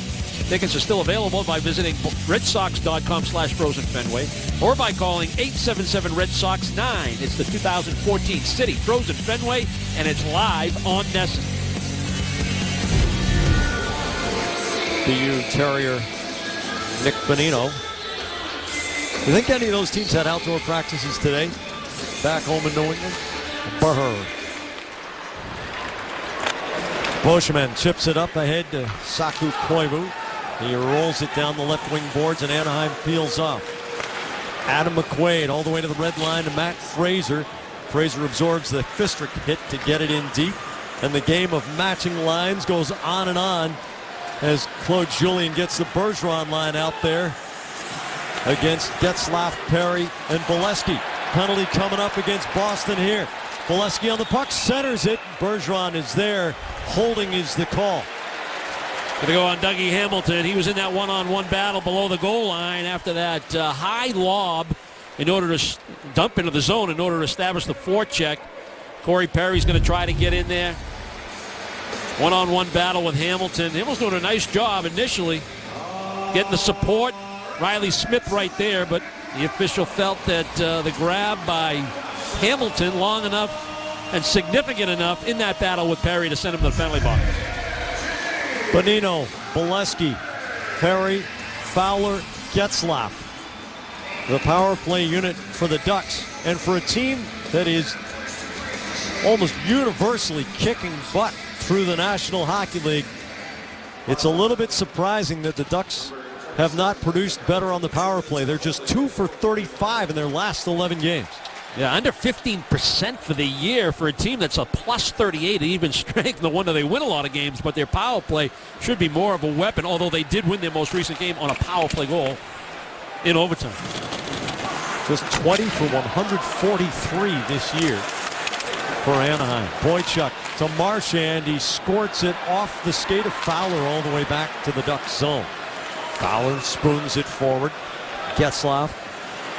Tickets are still available by visiting redsox.com/Frozen Fenway or by calling 877-RED-SOX-9. It's the 2014 City Frozen Fenway, and it's live on NESN. BU Terrier Nick Bonino. You think any of those teams had outdoor practices today? Back home in New England? Burr. Beauchemin chips it up ahead to Saku Koivu. He rolls it down the left wing boards, and Anaheim peels off. Adam McQuaid all the way to the red line to Matt Fraser. Fraser absorbs the Fistrick hit to get it in deep. And the game of matching lines goes on as Claude Julien gets the Bergeron line out there against Getzlaf, Perry, and Bolesky. Penalty coming up against Boston here. Bolesky on the puck, centers it. Bergeron is there. Holding is the call. Going to go on Dougie Hamilton. He was in that one-on-one battle below the goal line after that high lob in order to dump into the zone in order to establish the forecheck. Corey Perry's going to try to get in there. One-on-one battle with Hamilton. Hamilton doing a nice job initially getting the support. Riley Smith right there, but the official felt that the grab by Hamilton long enough and significant enough in that battle with Perry to send him to the penalty box. Bonino, Bolesky, Perry, Fowler, Getzlaf. The power play unit for the Ducks. And for a team that is almost universally kicking butt through the National Hockey League, it's a little bit surprising that the Ducks have not produced better on the power play. They're just 2 for 35 in their last 11 games. Yeah, under 15% for the year for a team that's a plus 38 at even strength. No wonder they win a lot of games, but their power play should be more of a weapon, although they did win their most recent game on a power play goal in overtime. Just 20 for 143 this year for Anaheim. Boychuk to Marchand. He squirts it off the skate of Fowler all the way back to the Ducks zone. Fowler spoons it forward. Getzlaf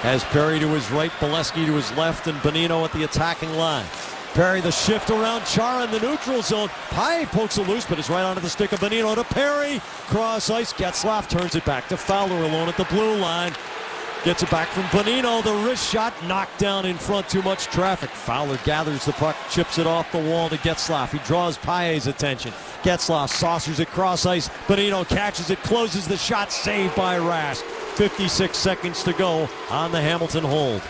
has Perry to his right, Bolesky to his left, and Bonino at the attacking line. Perry the shift around Chara in the neutral zone. Pye pokes it loose, but it's right onto the stick of Bonino to Perry. Cross ice, Getzlaf turns it back to Fowler alone at the blue line. Gets it back from Bonino. The wrist shot knocked down in front. Too much traffic. Fowler gathers the puck, chips it off the wall to Getzlaf. He draws Paye's attention. Getzlaf saucers it cross ice. Bonino catches it, closes the shot, saved by Rask. 56 seconds to go on the Hamilton hold.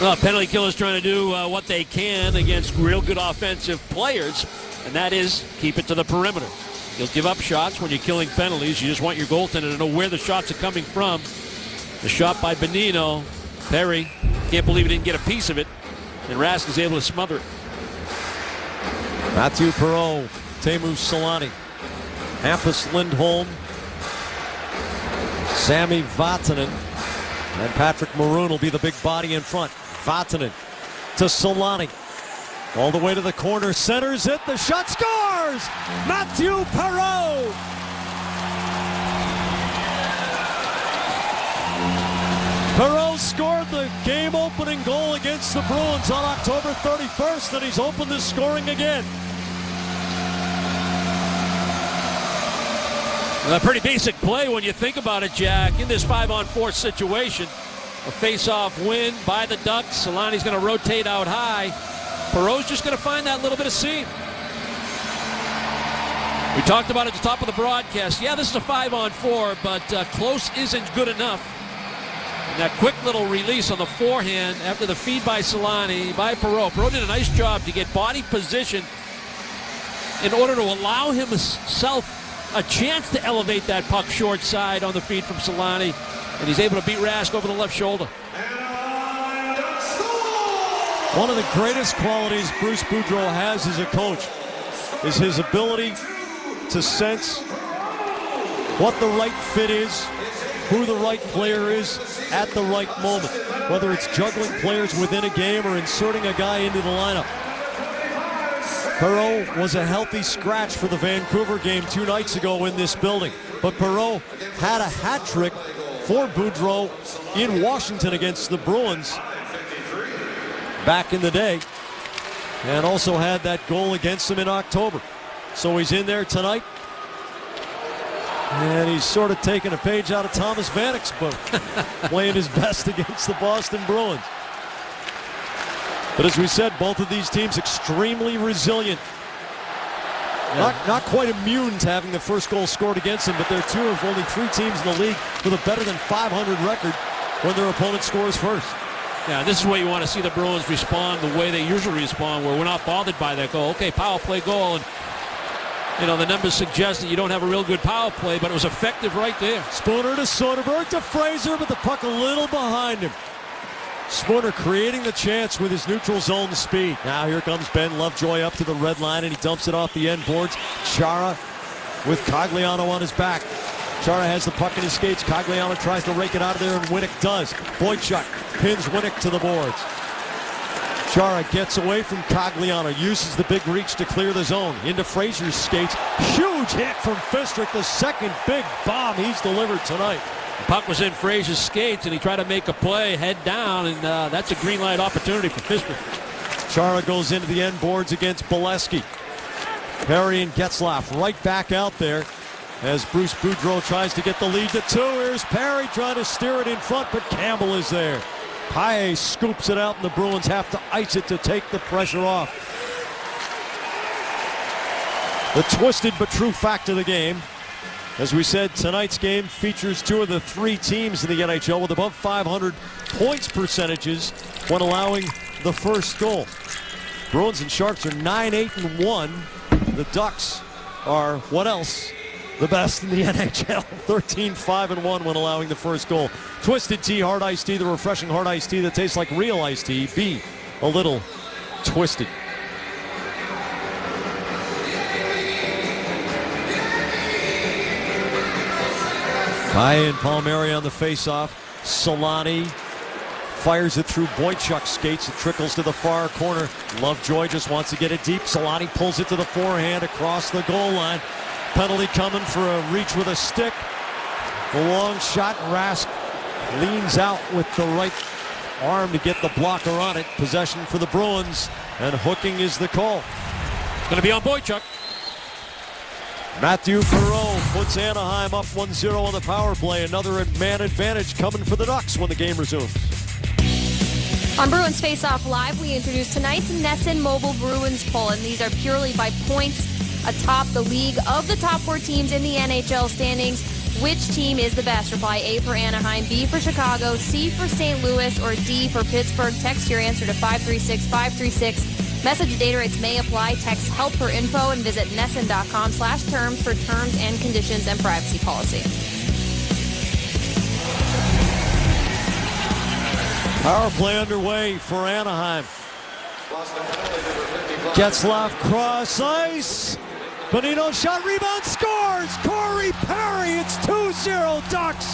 Well, penalty killers trying to do what they can against real good offensive players, and that is keep it to the perimeter. You'll give up shots when you're killing penalties. You just want your goaltender to know where the shots are coming from. The shot by Bonino. Perry can't believe he didn't get a piece of it, and Rask is able to smother it. Matthew Perreault, Teemu Selanne, Hampus Lindholm, Sami Vatanen, and Patrick Maroon will be the big body in front. Vatanen to Selanne. All the way to the corner, centers it, the shot scores! Matthew Perreault! Perreault scored the game-opening goal against the Bruins on October 31st, and he's opened the scoring again. A pretty basic play when you think about it, Jack. In this 5-on-4 situation, a face-off win by the Ducks. Selanne's going to rotate out high. Perreault's just going to find that little bit of seam. We talked about it at the top of the broadcast. Yeah, this is a 5-on-4, but close isn't good enough. And that quick little release on the forehand after the feed by Selanne, by Perreault. Perreault did a nice job to get body position in order to allow himself a chance to elevate that puck short side on the feed from Selanne, and he's able to beat Rask over the left shoulder. One of the greatest qualities Bruce Boudreau has as a coach is his ability to sense what the right fit is, who the right player is at the right moment, whether it's juggling players within a game or inserting a guy into the lineup. Perreault was a healthy scratch for the Vancouver game 2 nights ago in this building. But Perreault had a hat trick for Boudreau in Washington against the Bruins back in the day, and also had that goal against him in October. So he's in there tonight, and he's sort of taking a page out of Thomas Vanek's book, playing his best against the Boston Bruins. But as we said, both of these teams extremely resilient. Not quite immune to having the first goal scored against them, but they're 2 of only 3 teams in the league with a better than 500 record when their opponent scores first. Yeah, this is where you want to see the Bruins respond the way they usually respond, where we're not bothered by that goal. Okay, power play goal, and you know the numbers suggest that you don't have a real good power play, but it was effective right there. Spooner to Soderberg to Fraser, but the puck a little behind him. Spooner creating the chance with his neutral zone speed. Now here comes Ben Lovejoy up to the red line, and he dumps it off the end boards. Chara with Cogliano on his back. Chara has the puck in his skates. Cogliano tries to rake it out of there, and Winnick does. Boychuk pins Winnick to the boards. Chara gets away from Cogliano, uses the big reach to clear the zone. Into Fraser's skates. Huge hit from Fistrick, the second big bomb he's delivered tonight. The puck was in Fraser's skates, and he tried to make a play head down, and that's a green light opportunity for Fistrick. Chara goes into the end boards against Bolesky. Perry and Getzlaf right back out there as Bruce Boudreau tries to get the lead to 2. Here's Perry trying to steer it in front, but Campbell is there. Paille scoops it out, and the Bruins have to ice it to take the pressure off. The twisted but true fact of the game, as we said, tonight's game features 2 of the 3 teams in the NHL with above 500 points percentages when allowing the first goal. Bruins and Sharks are 9-8-1. The Ducks are, what else? The best in the NHL, 13-5-1 when allowing the first goal. Twisted Tea, hard iced tea, the refreshing hard iced tea that tastes like real iced tea. Be a little twisted. Paille and Palmieri on the faceoff. Solani fires it through Boychuk's skates. It trickles to the far corner. Lovejoy just wants to get it deep. Solani pulls it to the forehand across the goal line. Penalty coming for a reach with a stick. The long shot. Rask leans out with the right arm to get the blocker on it. Possession for the Bruins, and hooking is the call. Going to be on Boychuk. Matthew Perreault puts Anaheim up 1-0 on the power play. Another man advantage coming for the Ducks when the game resumes. On Bruins Face Off Live, we introduce tonight's NESN Mobile Bruins poll, and these are purely by points atop the league. Of the top 4 teams in the NHL standings, which team is the best? Reply A for Anaheim, B for Chicago, C for St. Louis, or D for Pittsburgh. Text your answer to 536-536. Message data rates may apply. Text help for info and visit NESN.com/terms for terms and conditions and privacy policy. Power play underway for Anaheim. Getzlaf cross ice. Bonino shot, rebound, scores! Corey Perry, it's 2-0 Ducks.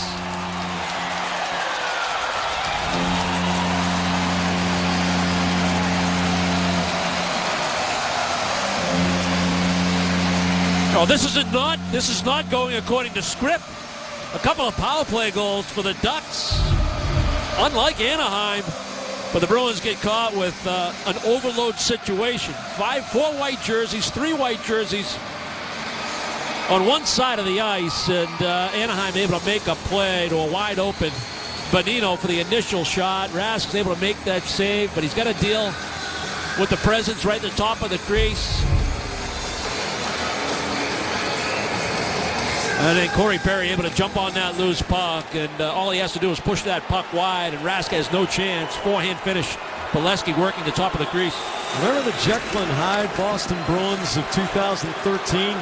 Oh, this is not going according to script. A couple of power play goals for the Ducks. Unlike Anaheim, but the Bruins get caught with an overload situation. 4 white jerseys, 3 white jerseys on one side of the ice, and Anaheim able to make a play to a wide open Bonino for the initial shot. Rask's able to make that save, but he's got to deal with the presence right at the top of the crease. And then Corey Perry able to jump on that loose puck, and all he has to do is push that puck wide, and Rask has no chance. Forehand finish. Pileski working the top of the crease. Remember the Jekyll and Hyde Boston Bruins of 2013?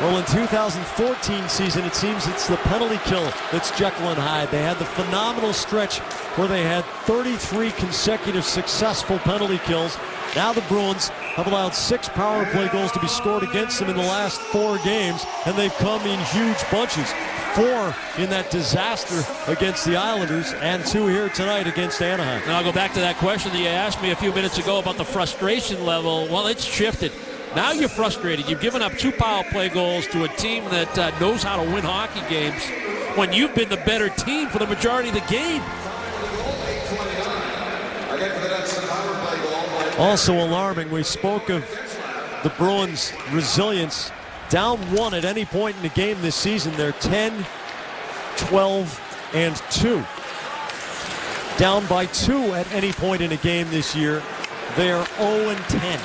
Well, in 2014 season, it seems it's the penalty kill that's Jekyll and Hyde. They had the phenomenal stretch where they had 33 consecutive successful penalty kills. Now the Bruins have allowed 6 power play goals to be scored against them in the last 4 games, and they've come in huge bunches. 4 in that disaster against the Islanders, and 2 here tonight against Anaheim. And I'll go back to that question that you asked me a few minutes ago about the frustration level. Well, it's shifted. Now you're frustrated. You've given up 2 power play goals to a team that knows how to win hockey games when you've been the better team for the majority of the game. Also alarming, we spoke of the Bruins' resilience. Down 1 at any point in the game this season, they're 10, 12, and 2. Down by 2 at any point in a game this year, they are 0 and 10.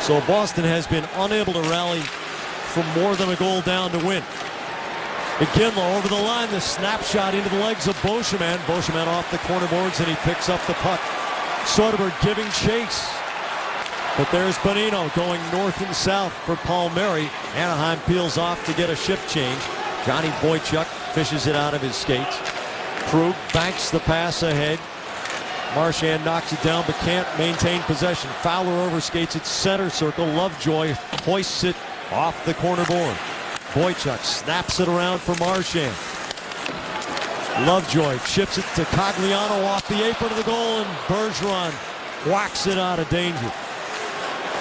So Boston has been unable to rally from more than a goal down to win. Iginla over the line, the snapshot into the legs of Beauchemin. Beauchemin off the corner boards, and he picks up the puck. Soderberg giving chase. But there's Bonino going north and south for Palmieri. Anaheim peels off to get a shift change. Johnny Boychuk fishes it out of his skates. Krug banks the pass ahead. Marchand knocks it down but can't maintain possession. Fowler overskates at center circle. Lovejoy hoists it off the corner board. Boychuk snaps it around for Marchand. Lovejoy chips it to Cogliano off the apron of the goal, and Bergeron whacks it out of danger.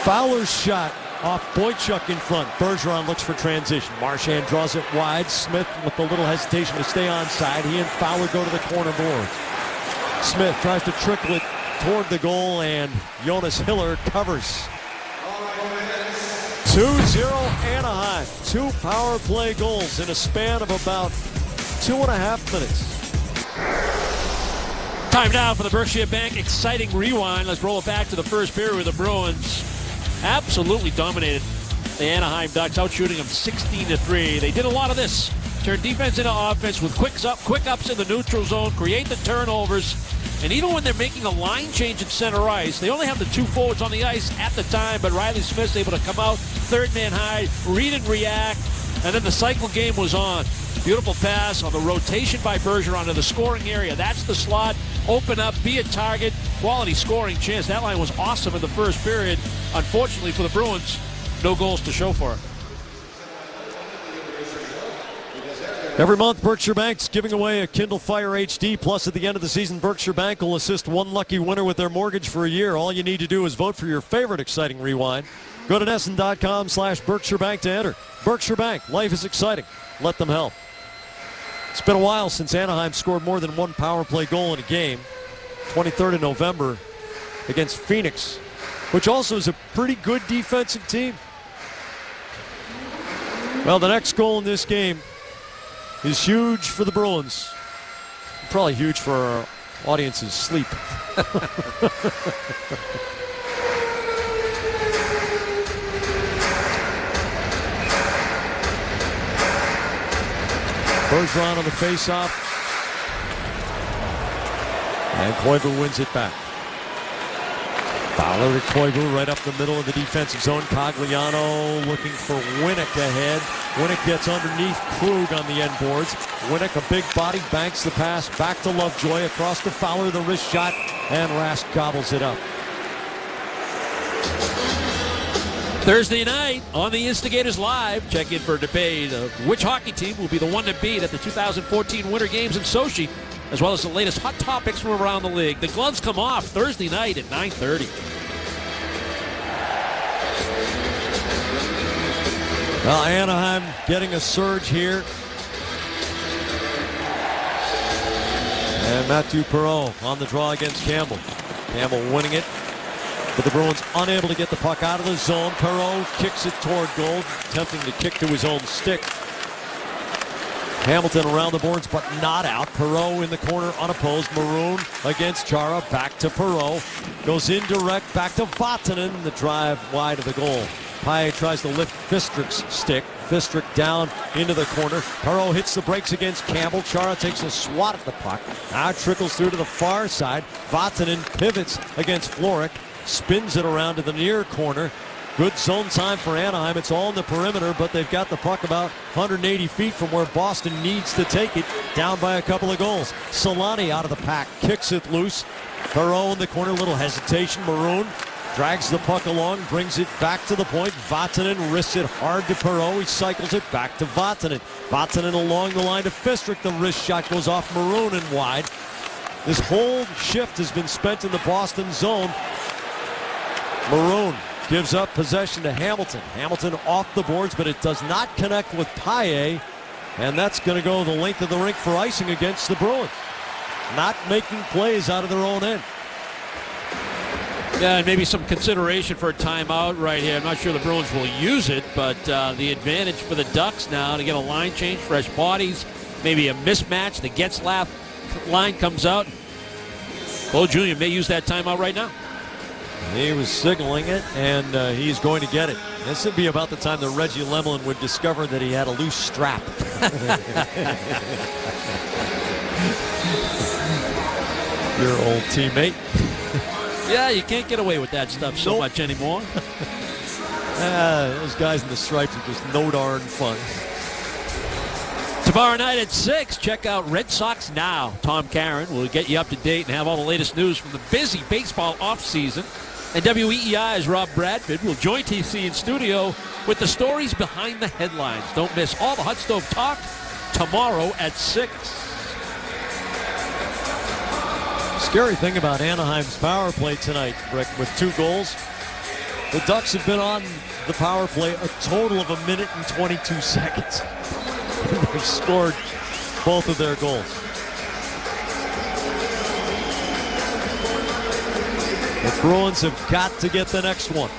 Fowler's shot off Boychuk in front. Bergeron looks for transition. Marchand draws it wide. Smith with a little hesitation to stay onside. He and Fowler go to the corner boards. Smith tries to trickle it toward the goal, and Jonas Hiller covers 2-0 Anaheim. 2 power play goals in a span of about 2.5 minutes. Time now for the Berkshire Bank exciting rewind. Let's roll it back to the first period where the Bruins absolutely dominated the Anaheim Ducks, out shooting them 16-3. They did a lot of this. Turn defense into offense with quick ups in the neutral zone, create the turnovers. And even when they're making a line change at center ice, they only have the 2 forwards on the ice at the time, but Riley Smith's able to come out, third man high, read and react, and then the cycle game was on. Beautiful pass on the rotation by Bergeron to the scoring area. That's the slot. Open up, be a target, quality scoring chance. That line was awesome in the first period. Unfortunately for the Bruins, no goals to show for it. Every month, Berkshire Bank's giving away a Kindle Fire HD. Plus, at the end of the season, Berkshire Bank will assist one lucky winner with their mortgage for a year. All you need to do is vote for your favorite exciting rewind. Go to NESN.com/Berkshire Bank to enter. Berkshire Bank, life is exciting. Let them help. It's been a while since Anaheim scored more than 1 power play goal in a game. 23rd of November against Phoenix, which also is a pretty good defensive team. Well, the next goal in this game is huge for the Bruins. Probably huge for our audience's sleep. Bergeron on the faceoff. And Koivu wins it back. Fowler to Koivu right up the middle of the defensive zone. Cogliano looking for Winnick ahead. Winnick gets underneath Krug on the end boards. Winnick, a big body, banks the pass back to Lovejoy across to Fowler, the wrist shot, and Rask gobbles it up. Thursday night on the Instigators Live, check in for a debate of which hockey team will be the one to beat at the 2014 Winter Games in Sochi, as well as the latest hot topics from around the league. The gloves come off Thursday night at 9:30. Well, Anaheim getting a surge here. And Matthew Perreault on the draw against Campbell. Campbell winning it, but the Bruins unable to get the puck out of the zone. Perreault kicks it toward goal, attempting to kick to his own stick. Hamilton around the boards, but not out. Perreault in the corner unopposed. Maroon against Chara. Back to Perreault. Goes indirect. Back to Vatanen. The drive wide of the goal. Paille tries to lift Fistrick's stick. Fistrick down into the corner. Perreault hits the brakes against Campbell. Chara takes a swat at the puck. Now trickles through to the far side. Vatanen pivots against Florek. Spins it around to the near corner. Good zone time for Anaheim. It's all in the perimeter, but they've got the puck about 180 feet from where Boston needs to take it, down by a couple of goals. Solani out of the pack, kicks it loose. Perreault in the corner, little hesitation. Maroon drags the puck along, brings it back to the point. Vatanen wrists it hard to Perreault. He cycles it back to Vatanen. Vatanen along the line to Fistrick. The wrist shot goes off Maroon and wide. This whole shift has been spent in the Boston zone. Maroon gives up possession to Hamilton. Hamilton off the boards, but it does not connect with Paille, and that's going to go the length of the rink for icing against the Bruins. Not making plays out of their own end. Yeah, and maybe some consideration for a timeout right here. I'm not sure the Bruins will use it, but the advantage for the Ducks now to get a line change, fresh bodies, maybe a mismatch. The Getzlaff line comes out. Bo Jr. may use that timeout right now. He was signaling it, and he's going to get it. This would be about the time that Reggie Lemelin would discover that he had a loose strap. Your old teammate. Yeah, you can't get away with that stuff so much anymore. Those guys in the stripes are just no darn fun. Tomorrow night at 6, check out Red Sox Now. Tom Caron will get you up to date and have all the latest news from the busy baseball offseason. And WEEI's Rob Bradford will join TC in studio with the stories behind the headlines. Don't miss all the Hot Stove talk tomorrow at 6. Scary thing about Anaheim's power play tonight, Rick, with 2 goals. The Ducks have been on the power play a total of 1 minute and 22 seconds. They've scored both of their goals. The Bruins have got to get the next one.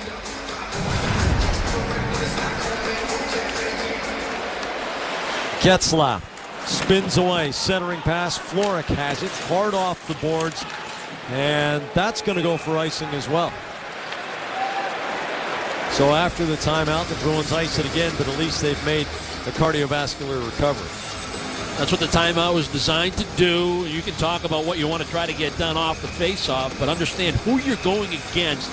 Getzlaf spins away, centering pass. Florek has it, hard off the boards, and that's going to go for icing as well. So after the timeout, the Bruins ice it again, but at least they've made a cardiovascular recovery. That's what the timeout was designed to do. You can talk about what you want to try to get done off the faceoff, but understand who you're going against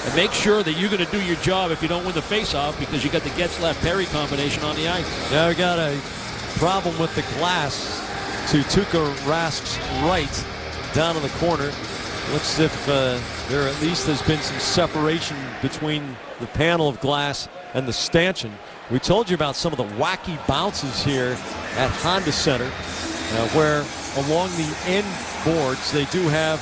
and make sure that you're going to do your job if you don't win the faceoff, because you got the Getzlaf-Perry combination on the ice. Now we got a problem with the glass to Tuukka Rask's right down in the corner. Looks as if there at least has been some separation between the panel of glass and the stanchion. We told you about some of the wacky bounces here at Honda Center, where along the end boards they do have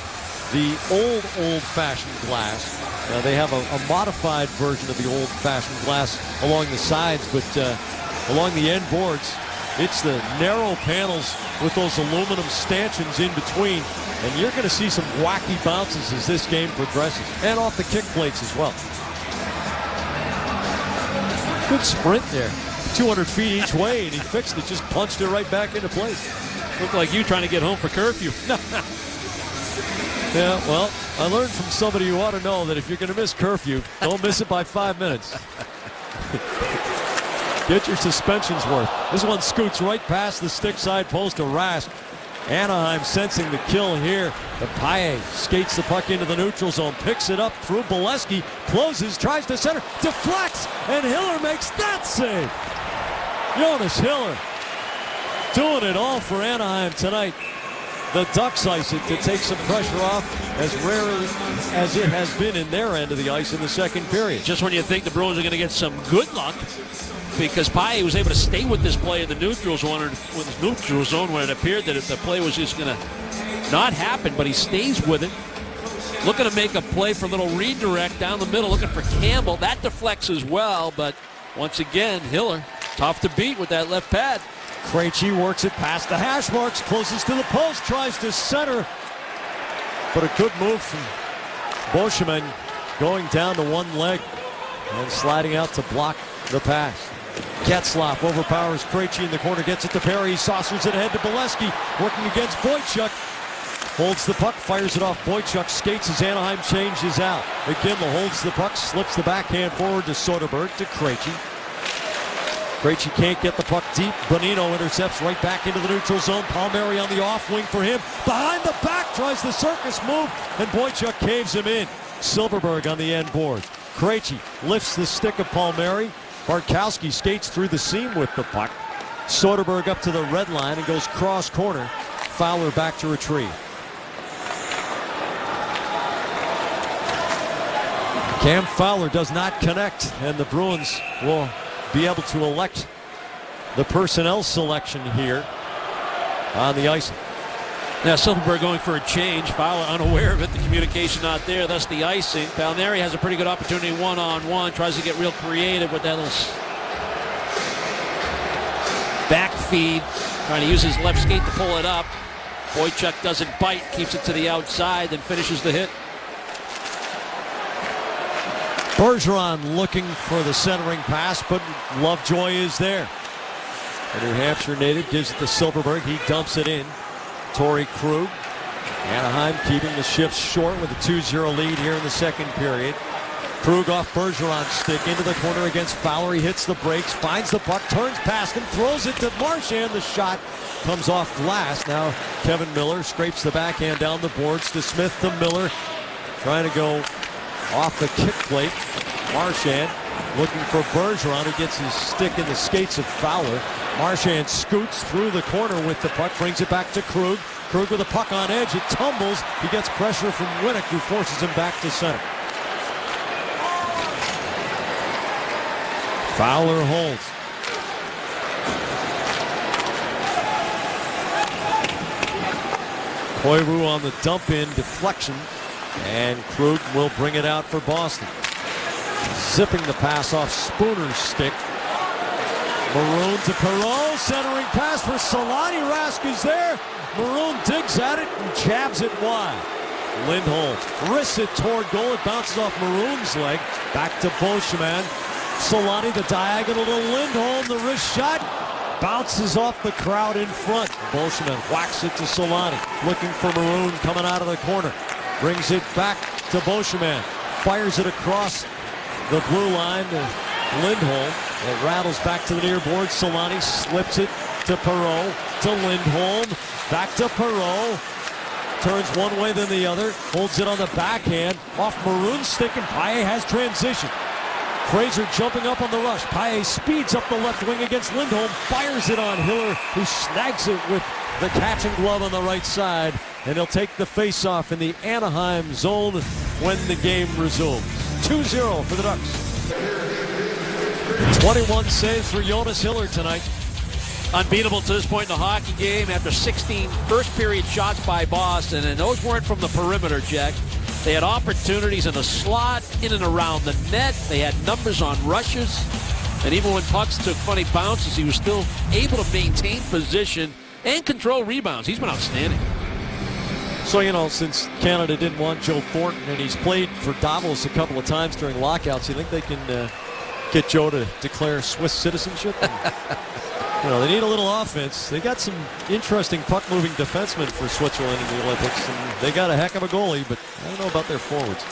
the old-fashioned glass. They have a modified version of the old-fashioned glass along the sides, but along the end boards, it's the narrow panels with those aluminum stanchions in between, and you're going to see some wacky bounces as this game progresses, and off the kick plates as well. Good sprint there. 200 feet each way, and he fixed it, just punched it right back into place. Looked like you trying to get home for curfew. Yeah, well, I learned from somebody who ought to know that if you're going to miss curfew, don't miss it by 5 minutes. Get your suspensions worth. This one scoots right past the stick side post to Rask. Anaheim sensing the kill here. The Paille skates the puck into the neutral zone, picks it up through Bolesky, closes, tries to center, deflects, and Hiller makes that save. Jonas Hiller doing it all for Anaheim tonight. The Ducks ice it to take some pressure off, as rarely as it has been in their end of the ice in the second period. Just when you think the Bruins are going to get some good luck, because Paille was able to stay with this play in the neutral zone, when it appeared that the play was just going to not happen, but he stays with it. Looking to make a play for a little redirect down the middle, looking for Campbell. That deflects as well, but once again, Hiller, tough to beat with that left pad. Krejci works it past the hash marks, closes to the post, tries to center. But a good move from Beauchemin, going down to one leg and sliding out to block the pass. Getzlaf overpowers Krejci in the corner, gets it to Perry, saucers it ahead to Bolesky, working against Boychuk. Holds the puck, fires it off. Boychuk skates as Anaheim changes out. McKinley holds the puck, slips the backhand forward to Soderberg, to Krejci. Krejci can't get the puck deep. Bonino intercepts right back into the neutral zone. Palmieri on the off wing for him. Behind the back, tries the circus move, and Boychuk caves him in. Silverberg on the end board. Krejci lifts the stick of Palmieri. Bartkowski skates through the seam with the puck. Soderberg up to the red line and goes cross corner. Fowler back to retrieve. Cam Fowler does not connect, and the Bruins will be able to elect the personnel selection here on the ice. Now Silverberg going for a change. Fowler unaware of it. The communication not there. Thus the icing. Palmieri has a pretty good opportunity one-on-one. Tries to get real creative with that little back feed. Trying to use his left skate to pull it up. Boychuk doesn't bite. Keeps it to the outside. Then finishes the hit. Bergeron looking for the centering pass, but Lovejoy is there. The New Hampshire native gives it to Silverberg. He dumps it in. Torrey Krug. Anaheim keeping the shifts short with a 2-0 lead here in the second period. Krug off Bergeron's stick into the corner against Fowler. He hits the brakes, finds the puck, turns past him, throws it to Marchand. The shot comes off glass. Now Kevin Miller scrapes the backhand down the boards to Smith to Miller. Trying to go off the kick plate. Marchand looking for Bergeron, who gets his stick in the skates of Fowler. Marchand scoots through the corner with the puck, brings it back to Krug. Krug with the puck on edge, it tumbles. He gets pressure from Winnick, who forces him back to center. Fowler holds. Koivu on the dump in deflection, and Krug will bring it out for Boston. Zipping the pass off Spooner's stick. Maroon to Perreault, centering pass for Solani. Rask is there. Maroon digs at it and jabs it wide. Lindholm wrists it toward goal. It bounces off Maroon's leg. Back to Beauchemin. Solani the diagonal to Lindholm. The wrist shot bounces off the crowd in front. Bolshman whacks it to Solani. Looking for Maroon coming out of the corner. Brings it back to Bolshman. Fires it across the blue line to Lindholm. It rattles back to the near board. Solani slips it to Perreault, to Lindholm. Back to Perreault. Turns one way then the other. Holds it on the backhand. Off Maroon's stick, and Paille has transition. Fraser jumping up on the rush. Paille speeds up the left wing against Lindholm. Fires it on Hiller, who snags it with the catching glove on the right side. And he'll take the face-off in the Anaheim zone when the game resumes. 2-0 for the Ducks. 21 saves for Jonas Hiller tonight. Unbeatable to this point in the hockey game after 16 first-period shots by Boston, and those weren't from the perimeter, Jack. They had opportunities in the slot, in and around the net. They had numbers on rushes, and even when pucks took funny bounces, he was still able to maintain position and control rebounds. He's been outstanding. So, you know, since Canada didn't want Joe Thornton, and he's played for Davos a couple of times during lockouts, you think they can get Joe to declare Swiss citizenship? And, you know, they need a little offense. They got some interesting puck-moving defensemen for Switzerland in the Olympics, and they got a heck of a goalie, but I don't know about their forwards.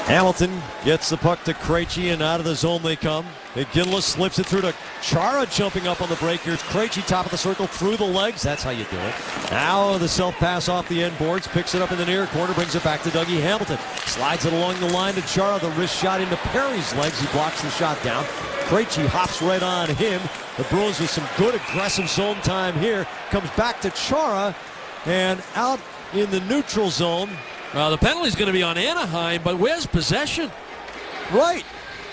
Hamilton gets the puck to Krejci, and out of the zone they come. McGinley slips it through to Chara, jumping up on the break. Here's Krejci, top of the circle, through the legs. That's how you do it. Now the self-pass off the end boards, picks it up in the near corner, brings it back to Dougie Hamilton. Slides it along the line to Chara. The wrist shot into Perry's legs. He blocks the shot down. Krejci hops right on him. The Bruins with some good aggressive zone time here. Comes back to Chara, and out in the neutral zone. Well, the penalty's going to be on Anaheim, but where's possession? Right.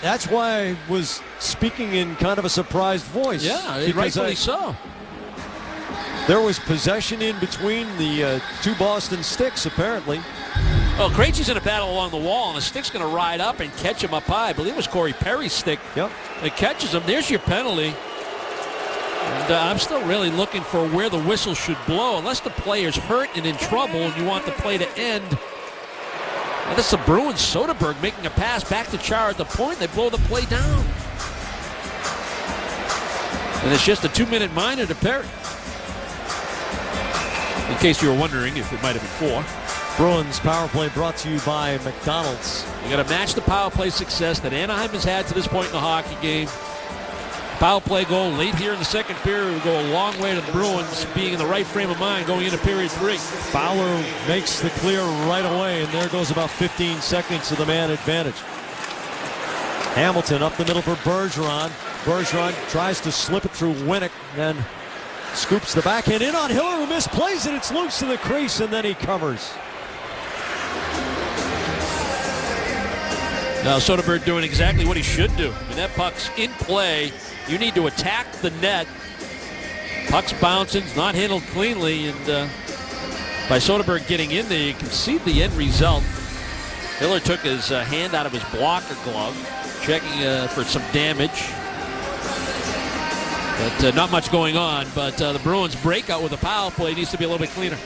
That's why I was speaking in kind of a surprised voice. Yeah, rightfully so. There was possession in between the two Boston sticks, apparently. Oh, Krejci's in a battle along the wall, and the stick's going to ride up and catch him up high. I believe it was Corey Perry's stick that catches him. There's your penalty. And I'm still really looking for where the whistle should blow, unless the player's hurt and in trouble and you want the play to end. And this is the Bruins. Soderberg making a pass back to Chara at the point. They blow the play down. And it's just a 2-minute minor to Perry. In case you were wondering if it might have been 4. Bruins power play brought to you by McDonald's. You got to match the power play success that Anaheim has had to this point in the hockey game. Power play goal late here in the second period will go a long way to the Bruins being in the right frame of mind going into period 3. Fowler makes the clear right away, and there goes about 15 seconds of the man advantage. Hamilton up the middle for Bergeron. Bergeron tries to slip it through Winnick, then scoops the backhand in on Hiller, who misplays it. It's loose to the crease, and then he covers. Now Soderberg doing exactly what he should do. I mean, that puck's in play. You need to attack the net. Puck's bouncing, it's not handled cleanly, and by Soderberg getting in there, you can see the end result. Hiller took his hand out of his blocker glove, checking for some damage. But not much going on, but the Bruins breakout with a power play needs to be a little bit cleaner.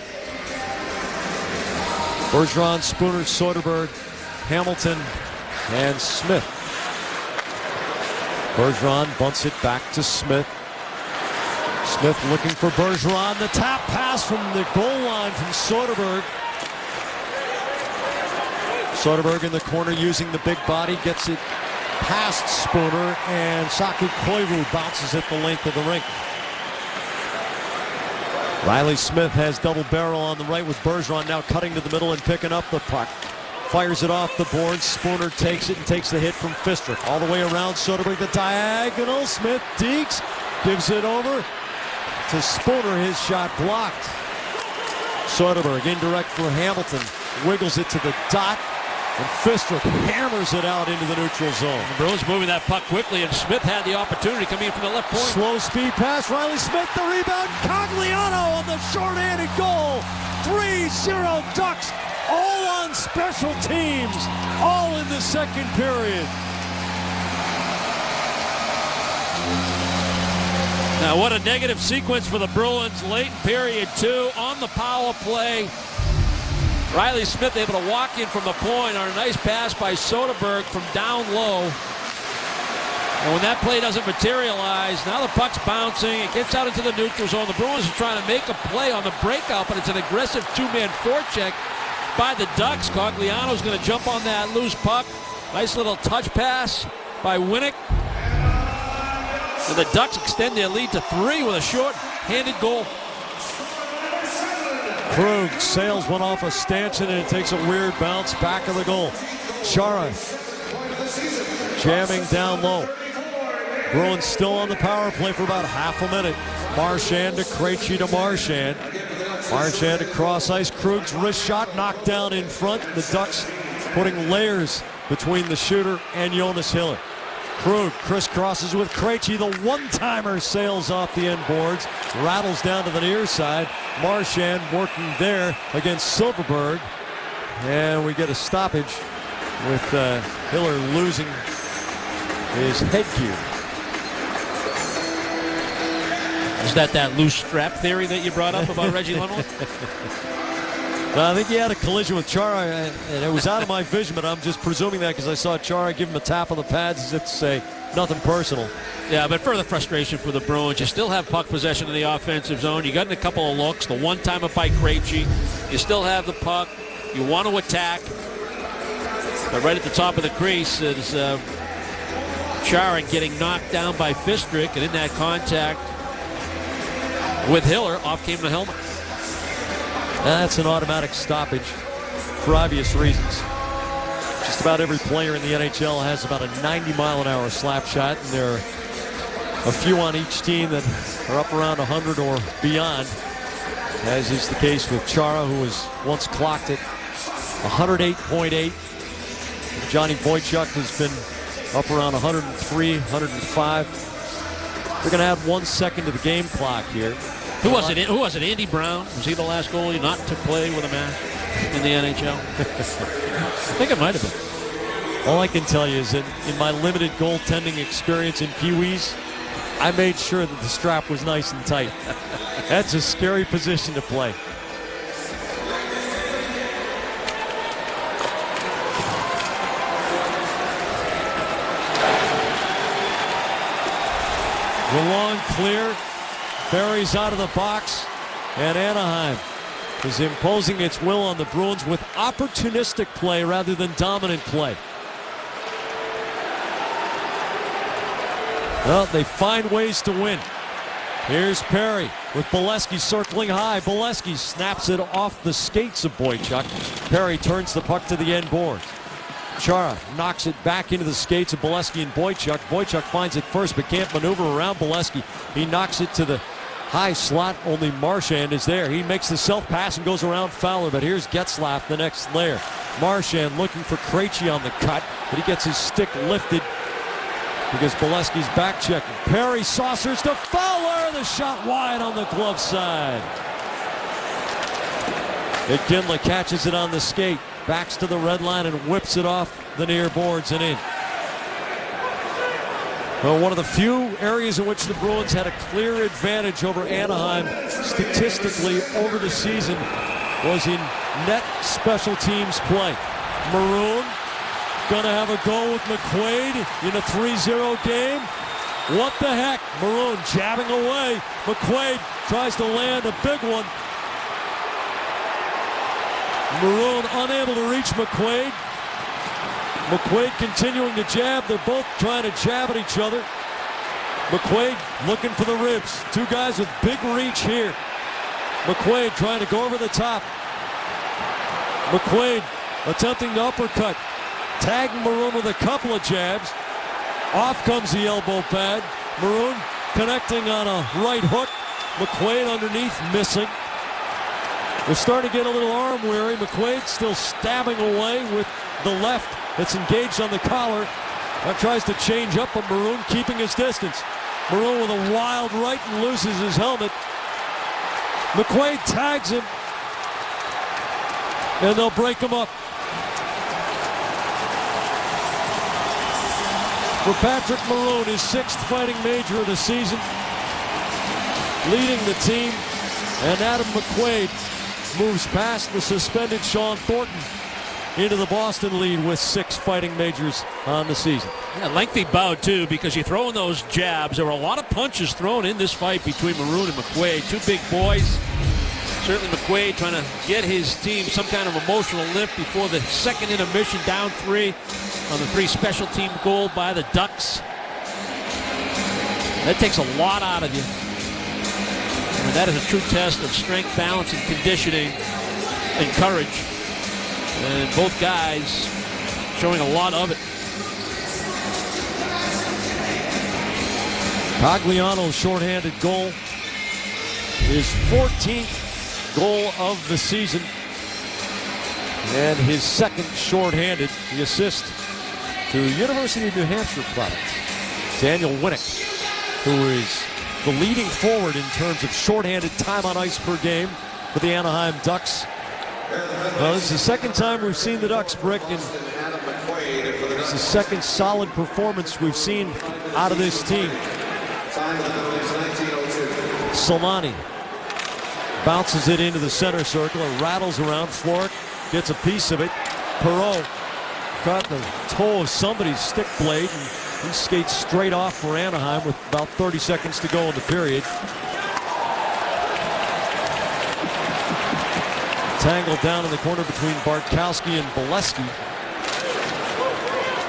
Bergeron, Spooner, Soderberg, Hamilton, and Smith. Bergeron bunts it back to Smith. Smith looking for Bergeron. The tap pass from the goal line from Soderberg. Soderberg in the corner using the big body. Gets it past Spooner, and Saku Koivu bounces it the length of the rink. Riley Smith has double barrel on the right with Bergeron now cutting to the middle and picking up the puck. Fires it off the board. Spooner takes it and takes the hit from Fister. All the way around Soderberg, the diagonal. Smith deeks, gives it over to Spooner. His shot blocked. Soderberg indirect for Hamilton. Wiggles it to the dot. And Fister hammers it out into the neutral zone. The Bruins moving that puck quickly, and Smith had the opportunity coming in from the left point. Slow speed pass. Riley Smith, the rebound. Cogliano on the short-handed goal. 3-0 Ducks. All on special teams, all in the second period. Now what a negative sequence for the Bruins late in period 2 on the power play. Riley Smith able to walk in from the point on a nice pass by Soderberg from down low. And when that play doesn't materialize, now the puck's bouncing. It gets out into the neutral zone. The Bruins are trying to make a play on the breakout, but it's an aggressive two-man forecheck by the Ducks. Cogliano's going to jump on that loose puck. Nice little touch pass by Winnick. And the Ducks extend their lead to 3 with a short-handed goal. Krug sails one off of Stanton, and it takes a weird bounce back of the goal. Chara jamming down low. Bruins still on the power play for about half a minute. Marchand to Krejci to Marchand. Marchand across ice. Krug's wrist shot knocked down in front. The Ducks putting layers between the shooter and Jonas Hiller. Krug crisscrosses with Krejci. The one-timer sails off the end boards, rattles down to the near side. Marchand working there against Silfverberg. And we get a stoppage with Hiller losing his headgear. Is that loose strap theory that you brought up about Reggie Lemelin? I think he had a collision with Chara, and it was out of my vision, but I'm just presuming that because I saw Chara give him a tap on the pads as if to say nothing personal. Yeah, but further frustration for the Bruins. You still have puck possession in the offensive zone. You got in a couple of looks. The one-timer by Krejci. You still have the puck. You want to attack. But right at the top of the crease is Chara getting knocked down by Fistrick, and in that contact with Hiller, off came the helmet. That's an automatic stoppage for obvious reasons. Just about every player in the NHL has about a 90-mile-an-hour slap shot, and there are a few on each team that are up around 100 or beyond, as is the case with Chara, who was once clocked at 108.8. Johnny Boychuk has been up around 103, 105. They're going to add 1 second to the game clock here. Who was it? Andy Brown? Was he the last goalie not to play with a mask in the NHL? I think it might have been. All I can tell you is that in my limited goaltending experience in Pee-wees, I made sure that the strap was nice and tight. That's a scary position to play. The long clear. Barry's out of the box, and Anaheim is imposing its will on the Bruins with opportunistic play rather than dominant play. Well, they find ways to win. Here's Perry with Bolesky circling high. Bolesky snaps it off the skates of Boychuk. Perry turns the puck to the end boards. Chara knocks it back into the skates of Bolesky and Boychuk. Boychuk finds it first but can't maneuver around Bolesky. He knocks it to the high slot. Only Marchand is there. He makes the self-pass and goes around Fowler, but here's Getzlaf, the next layer. Marchand looking for Krejci on the cut, but he gets his stick lifted because Bolesky's back checking. Perry saucers to Fowler. The shot wide on the glove side. McKinley catches it on the skate, backs to the red line and whips it off the near boards and in. Well, one of the few areas in which the Bruins had a clear advantage over Anaheim statistically over the season was in net special teams play. Maroon gonna have a go with McQuaid in a 3-0 game. What the heck? Maroon jabbing away. McQuaid tries to land a big one. Maroon unable to reach McQuaid. McQuaid continuing to jab. They're both trying to jab at each other. McQuaid looking for the ribs. Two guys with big reach here. McQuaid trying to go over the top. McQuaid attempting to uppercut. Tagging Maroon with a couple of jabs. Off comes the elbow pad. Maroon connecting on a right hook. McQuaid underneath, missing. They're starting to get a little arm weary. McQuaid still stabbing away with the left that's engaged on the collar. That tries to change up, but Maroon keeping his distance. Maroon with a wild right and loses his helmet. McQuaid tags him, and they'll break him up. For Patrick Maroon, his 6th fighting major of the season, leading the team, and Adam McQuaid moves past the suspended Sean Thornton into the Boston lead with 6 fighting majors on the season. Yeah, lengthy bout, too, because you throw in those jabs. There were a lot of punches thrown in this fight between Maroon and McQuaid. 2 big boys. Certainly McQuaid trying to get his team some kind of emotional lift before the second intermission, down 3 on the 3 special team goal by the Ducks. That takes a lot out of you. And that is a true test of strength, balance, and conditioning and courage. And both guys showing a lot of it. Cogliano's shorthanded goal, his 14th goal of the season, and his second shorthanded, the assist to University of New Hampshire product, Daniel Winnick, who is the leading forward in terms of shorthanded time on ice per game for the Anaheim Ducks. Well, this is the second time we've seen the Ducks, Brick, and it's the second solid performance we've seen out of this team. Solani bounces it into the center circle. It rattles around. Florek gets a piece of it. Perreault caught the toe of somebody's stick blade, and he skates straight off for Anaheim with about 30 seconds to go in the period. Tangled down in the corner between Bartkowski and Bolesky.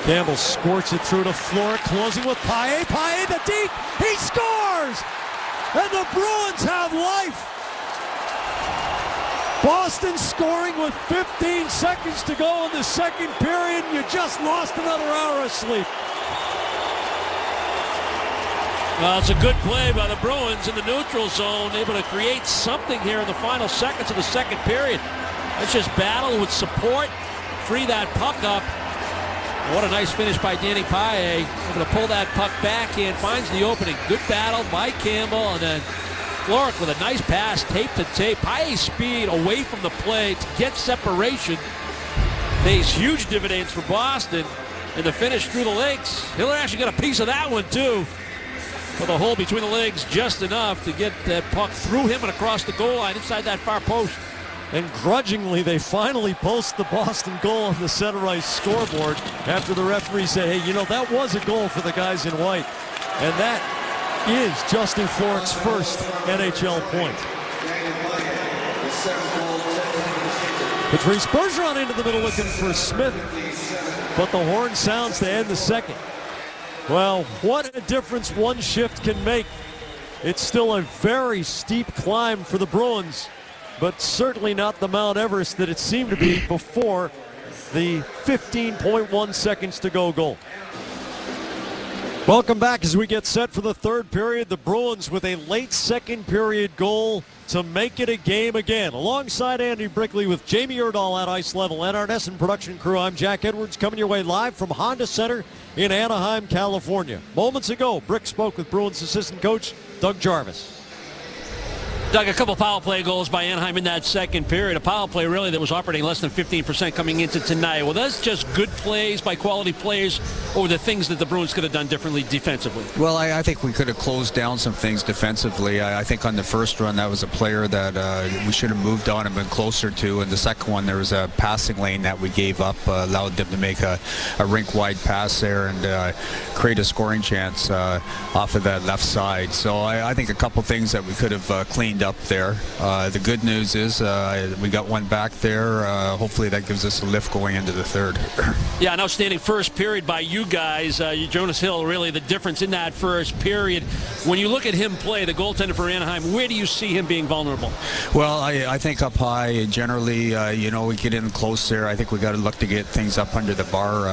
Campbell squirts it through to Florek, closing with Paille. Paille the deep. He scores! And the Bruins have life. Boston scoring with 15 seconds to go in the second period, and you just lost another hour of sleep. Well, it's a good play by the Bruins in the neutral zone, able to create something here in the final seconds of the second period. Let's just battle with support, free that puck up. What a nice finish by Danny Paille, able to pull that puck back in, finds the opening. Good battle by Campbell, and then Florek with a nice pass, tape to tape. Paille's speed away from the play to get separation pays huge dividends for Boston, and the finish through the legs. Hiller actually got a piece of that one too. With a hole between the legs just enough to get that puck through him and across the goal line inside that far post. And grudgingly, they finally post the Boston goal on the center ice scoreboard after the referee said, hey, you know, that was a goal for the guys in white. And that is Justin Florek's first NHL point. Patrice Bergeron into the middle looking for Smith, but the horn sounds to end the second. Well, what a difference one shift can make. It's still a very steep climb for the Bruins, but certainly not the Mount Everest that it seemed to be before the 15.1 seconds to go goal. Welcome back as we get set for the third period. The Bruins with a late second period goal to make it a game again. Alongside Andy Brickley with Jamie Erdahl at ice level and our NESN production crew, I'm Jack Edwards coming your way live from Honda Center in Anaheim, California. Moments ago, Brick spoke with Bruins assistant coach Doug Jarvis. Doug, a couple power play goals by Anaheim in that second period. A power play really that was operating less than 15% coming into tonight. Well, that's just good plays by quality players, or the things that the Bruins could have done differently defensively? Well, I think we could have closed down some things defensively. I think on the first run, that was a player that we should have moved on and been closer to. And the second one, there was a passing lane that we gave up, allowed them to make a rink-wide pass there and create a scoring chance off of that left side. So I think a couple things that we could have cleaned up there. The good news is we got one back there. Hopefully that gives us a lift going into the third. Yeah, an outstanding first period by you guys. Jonas Hill, really the difference in that first period. When you look at him play, the goaltender for Anaheim, where do you see him being vulnerable? Well, I think up high, generally, we get in close there. I think we got to look to get things up under the bar,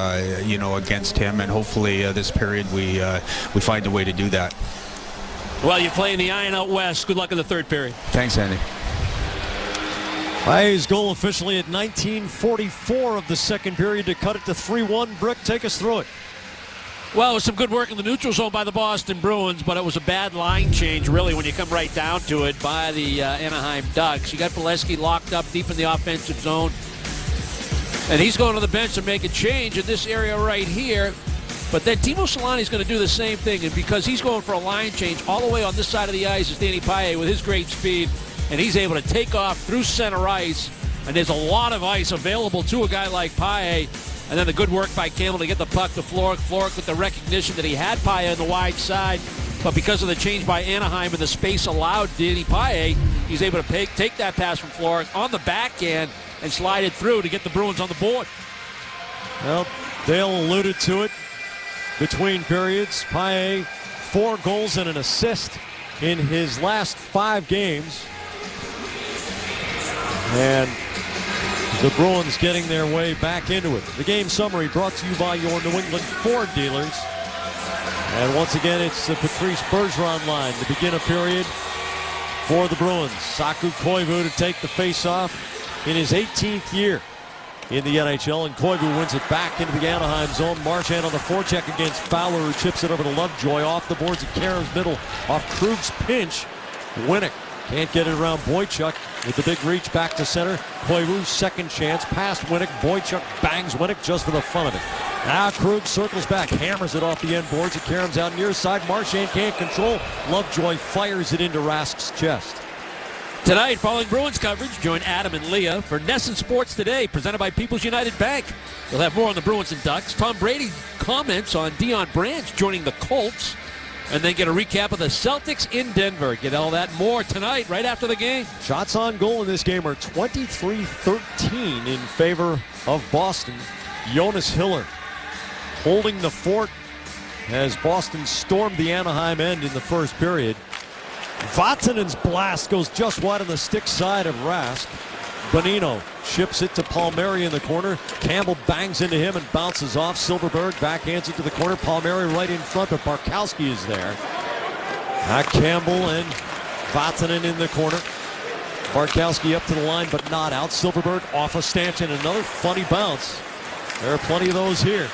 against him, and hopefully this period we find a way to do that. Well, you're playing the Iron out west. Good luck in the third period. Thanks, Andy. Paille's goal officially at 19:44 of the second period to cut it to 3-1. Brick, take us through it. Well, it was some good work in the neutral zone by the Boston Bruins, but it was a bad line change, really, when you come right down to it, by the Anaheim Ducks. You got Bolesky locked up deep in the offensive zone, and he's going to the bench to make a change in this area right here. But then Timo Solani's going to do the same thing, and because he's going for a line change all the way on this side of the ice is Danny Paille with his great speed, and he's able to take off through center ice, and there's a lot of ice available to a guy like Paille. And then the good work by Campbell to get the puck to Florek. Florek with the recognition that he had Paille on the wide side, but because of the change by Anaheim and the space allowed Danny Paille, he's able to take that pass from Florek on the backhand and slide it through to get the Bruins on the board. Well, Dale alluded to it between periods. Paille, 4 goals and an assist in his last 5 games. And the Bruins getting their way back into it. The game summary brought to you by your New England Ford dealers. And once again, it's the Patrice Bergeron line to begin a period for the Bruins. Saku Koivu to take the face-off in his 18th year in the NHL, and Koivu wins it back into the Anaheim zone. Marchand on the forecheck against Fowler, who chips it over to Lovejoy off the boards at Karam's middle off Krug's pinch. Winnick can't get it around Boychuk with the big reach back to center. Koivu's second chance past Winnick. Boychuk bangs Winnick just for the fun of it. Now Krug circles back, hammers it off the end boards at Karam's out near side. Marchand can't control. Lovejoy fires it into Rask's chest. Tonight, following Bruins coverage, join Adam and Leah for NESN Sports Today, presented by People's United Bank. We'll have more on the Bruins and Ducks. Tom Brady comments on Deion Branch joining the Colts, and then get a recap of the Celtics in Denver. Get all that and more tonight, right after the game. Shots on goal in this game are 23-13 in favor of Boston. Jonas Hiller holding the fort as Boston stormed the Anaheim end in the first period. Vatanen's blast goes just wide on the stick side of Rask. Bonino chips it to Palmieri in the corner. Campbell bangs into him and bounces off. Silverberg backhands it to the corner. Palmieri right in front, but Barkowski is there. Campbell and Vatanen in the corner. Barkowski up to the line, but not out. Silverberg off a stanchion. Another funny bounce. There are plenty of those here.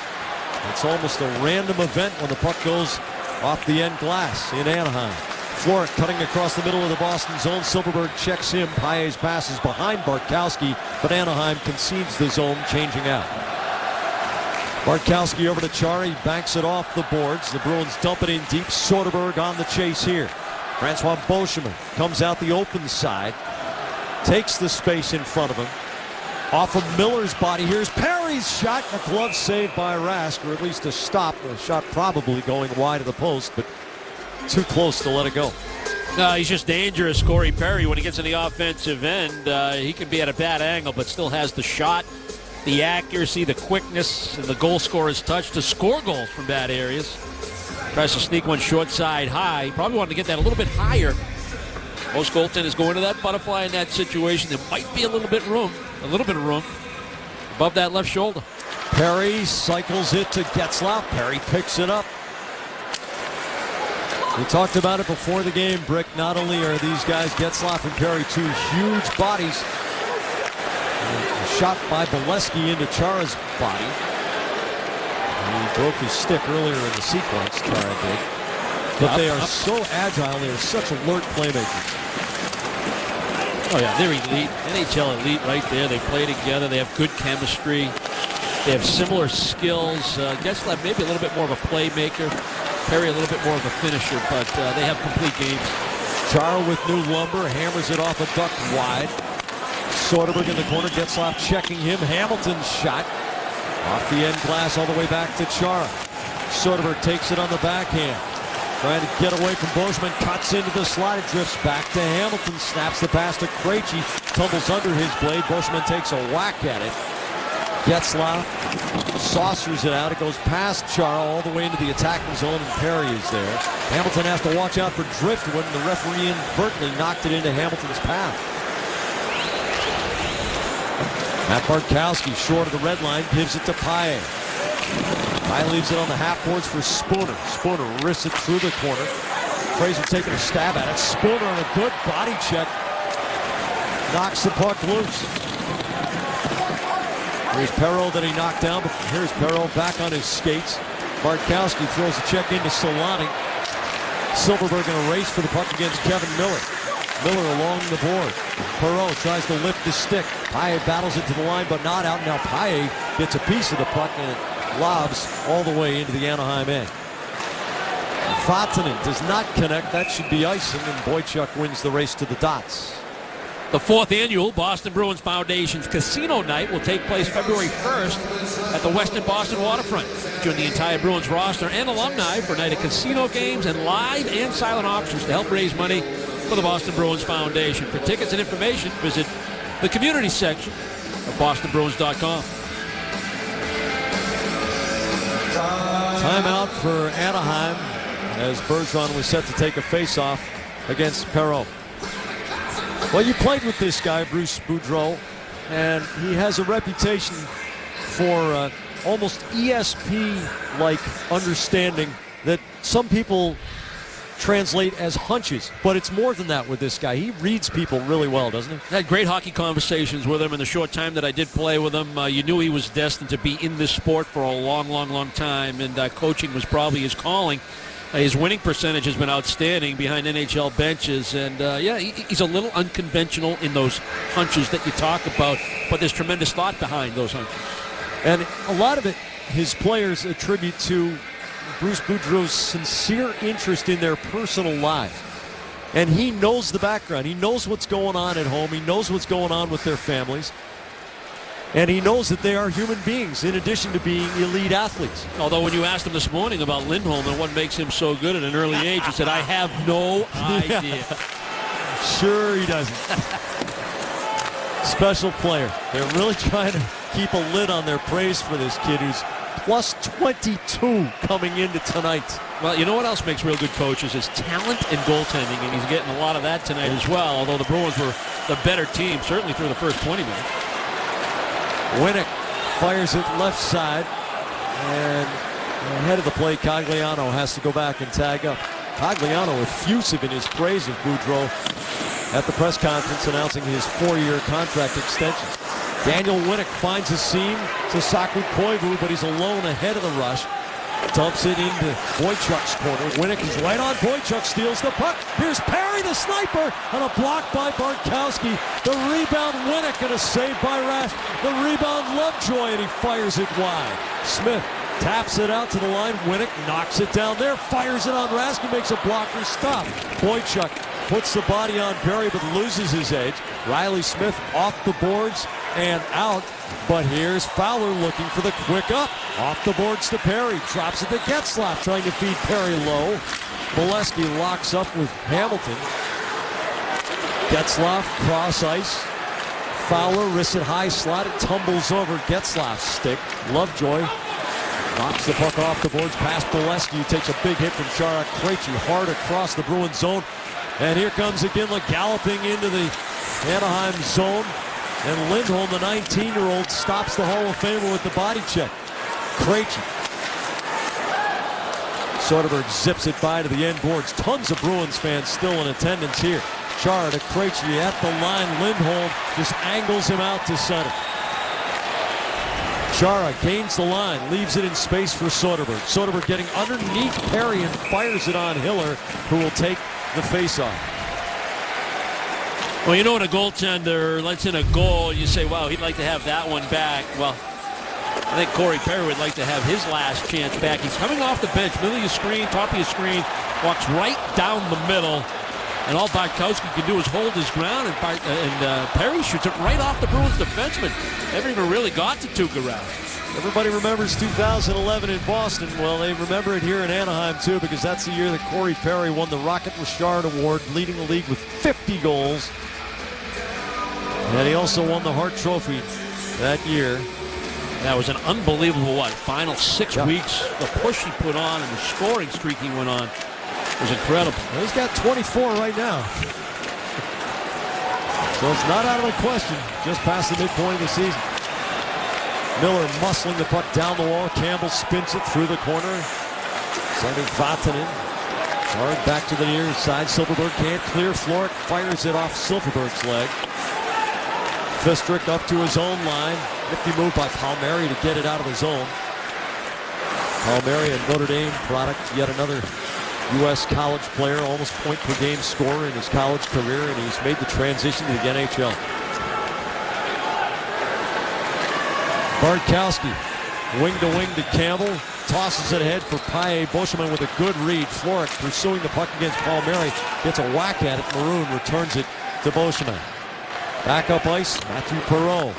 It's almost a random event when the puck goes off the end glass in Anaheim. Florek cutting across the middle of the Boston zone. Silverberg checks him. Paille's pass is behind Barkowski, but Anaheim concedes the zone, changing out. Barkowski over to Chari, banks it off the boards. The Bruins dump it in deep. Soderberg on the chase here. Francois Beauchemin comes out the open side, takes the space in front of him. Off of Miller's body. Here's Perry's shot. A glove saved by Rask, or at least a stop. A shot probably going wide of the post, but too close to let it go. No, he's just dangerous, Corey Perry, when he gets in the offensive end. He can be at a bad angle, but still has the shot, the accuracy, the quickness, and the goal scorer's touch to score goals from bad areas. Tries to sneak one short side high. Probably wanted to get that a little bit higher. Most goaltenders go into that butterfly in that situation. There might be a little bit of room above that left shoulder. Perry cycles it to Getzlaf. Perry picks it up. We talked about it before the game, Brick. Not only are these guys, Getzlaf and Perry, 2 huge bodies. A shot by Bolesky into Chara's body. He broke his stick earlier in the sequence, Chara did. But they are so agile. They are such alert playmakers. Oh, yeah, they're elite. NHL elite right there. They play together. They have good chemistry. They have similar skills. Getzlaf maybe a little bit more of a playmaker. Perry a little bit more of a finisher, but they have complete games. Chara with new lumber, hammers it off a duck wide. Soderberg in the corner, Getzlaf checking him. Hamilton's shot off the end glass all the way back to Chara. Soderberg takes it on the backhand. Trying to get away from Beauchemin, cuts into the slot, it drifts back to Hamilton, snaps the pass to Krejci, tumbles under his blade. Beauchemin takes a whack at it. Getzlaf saucers it out. It goes past Chara all the way into the attacking zone, and Perry is there. Hamilton has to watch out for driftwood, and the referee in Berkeley knocked it into Hamilton's path. Matt Barkowski short of the red line, gives it to Paille. Paille leaves it on the half boards for Spooner. Spooner wrists it through the corner. Fraser taking a stab at it. Spooner on a good body check. Knocks the puck loose. Here's Perreault that he knocked down, but here's Perreault back on his skates. Barkowski throws a check into Solani. Silverberg in a race for the puck against Kevin Miller. Miller along the board. Perreault tries to lift the stick. Paille battles it to the line, but not out. Now Paille gets a piece of the puck and it lobs all the way into the Anaheim end. Vatanen does not connect. That should be icing, and Boychuk wins the race to the dots. The 4th annual Boston Bruins Foundation's Casino Night will take place February 1st at the Westin Boston Waterfront. Join the entire Bruins roster and alumni for a night of casino games and live and silent auctions to help raise money for the Boston Bruins Foundation. For tickets and information, visit the community section of bostonbruins.com. Timeout for Anaheim as Bergeron was set to take a face-off against Perreault. Well, you played with this guy, Bruce Boudreau, and he has a reputation for almost ESP-like understanding that some people translate as hunches, but it's more than that with this guy. He reads people really well, doesn't he? I had great hockey conversations with him in the short time that I did play with him. You knew he was destined to be in this sport for a long, long, long time, and coaching was probably his calling. His winning percentage has been outstanding behind NHL benches, and he's a little unconventional in those hunches that you talk about, but there's tremendous thought behind those hunches. And a lot of it, his players attribute to Bruce Boudreau's sincere interest in their personal lives. And he knows the background. He knows what's going on at home. He knows what's going on with their families. And he knows that they are human beings in addition to being elite athletes. Although when you asked him this morning about Lindholm and what makes him so good at an early age, he said, I have no idea. Sure he doesn't. Special player. They're really trying to keep a lid on their praise for this kid who's plus 22 coming into tonight. Well, you know what else makes real good coaches is talent and goaltending, and he's getting a lot of that tonight as well, although the Bruins were the better team, certainly through the first 20 minutes. Winnick fires it left side, and ahead of the play, Cogliano has to go back and tag up. Cogliano effusive in his praise of Boudreau at the press conference announcing his 4-year contract extension. Daniel Winnick finds a seam to Saku Koivu, but he's alone ahead of the rush. Dumps it into Boychuk's corner. Winnick is right on Boychuk, steals the puck. Here's Perry, the sniper, and a block by Bartkowski. The rebound, Winnick, and a save by Rash. The rebound, Lovejoy, and he fires it wide. Smith taps it out to the line. Winnick knocks it down there, fires it on Rask, who makes a blocker stop. Boychuk puts the body on Perry, but loses his edge. Riley Smith off the boards and out. But here's Fowler looking for the quick up. Off the boards to Perry. Drops it to Getzlaf, trying to feed Perry low. Molesky locks up with Hamilton. Getzlaf cross ice. Fowler wrists it high slot. It tumbles over Getzlaf's stick. Lovejoy knocks the puck off the boards past Molesky, who takes a big hit from Chara Krejci hard across the Bruins zone. And here comes Iginla galloping into the Anaheim zone. And Lindholm, the 19-year-old, stops the Hall of Famer with the body check. Krejci. Soderberg zips it by to the end boards. Tons of Bruins fans still in attendance here. Chara to Krejci at the line. Lindholm just angles him out to center. Chara gains the line, leaves it in space for Soderberg. Soderberg getting underneath Perry and fires it on Hiller, who will take the faceoff. Well, you know, when a goaltender lets in a goal, you say, wow, he'd like to have that one back. Well, I think Corey Perry would like to have his last chance back. He's coming off the bench, middle of your screen, top of your screen, walks right down the middle, and all Bartkowski can do is hold his ground, and Perry shoots it right off the Bruins defenseman. Never even really got to Tuukka Rask. Everybody remembers 2011 in Boston. Well, they remember it here in Anaheim, too, because that's the year that Corey Perry won the Rocket Richard Award, leading the league with 50 goals. And he also won the Hart Trophy that year. That was an unbelievable, final 6 weeks. The push he put on and the scoring streak he went on was incredible. Well, he's got 24 right now. So it's not out of the question, just past the midpoint of the season. Miller muscling the puck down the wall. Campbell spins it through the corner. Sending Vatanen. Hard back to the near side. Silfverberg can't clear. Florek fires it off Silfverberg's leg. Fistrick up to his own line. Nifty move by Palmieri to get it out of his zone. Palmieri, a Notre Dame product, yet another U.S. college player, almost point-per-game scorer in his college career, and he's made the transition to the NHL. Bartkowski, wing-to-wing to Campbell, tosses it ahead for Paille Beauchemin with a good read. Florek pursuing the puck against Palmieri, gets a whack at it. Maroon returns it to Beauchemin. Backup ice, Matthew Perreault.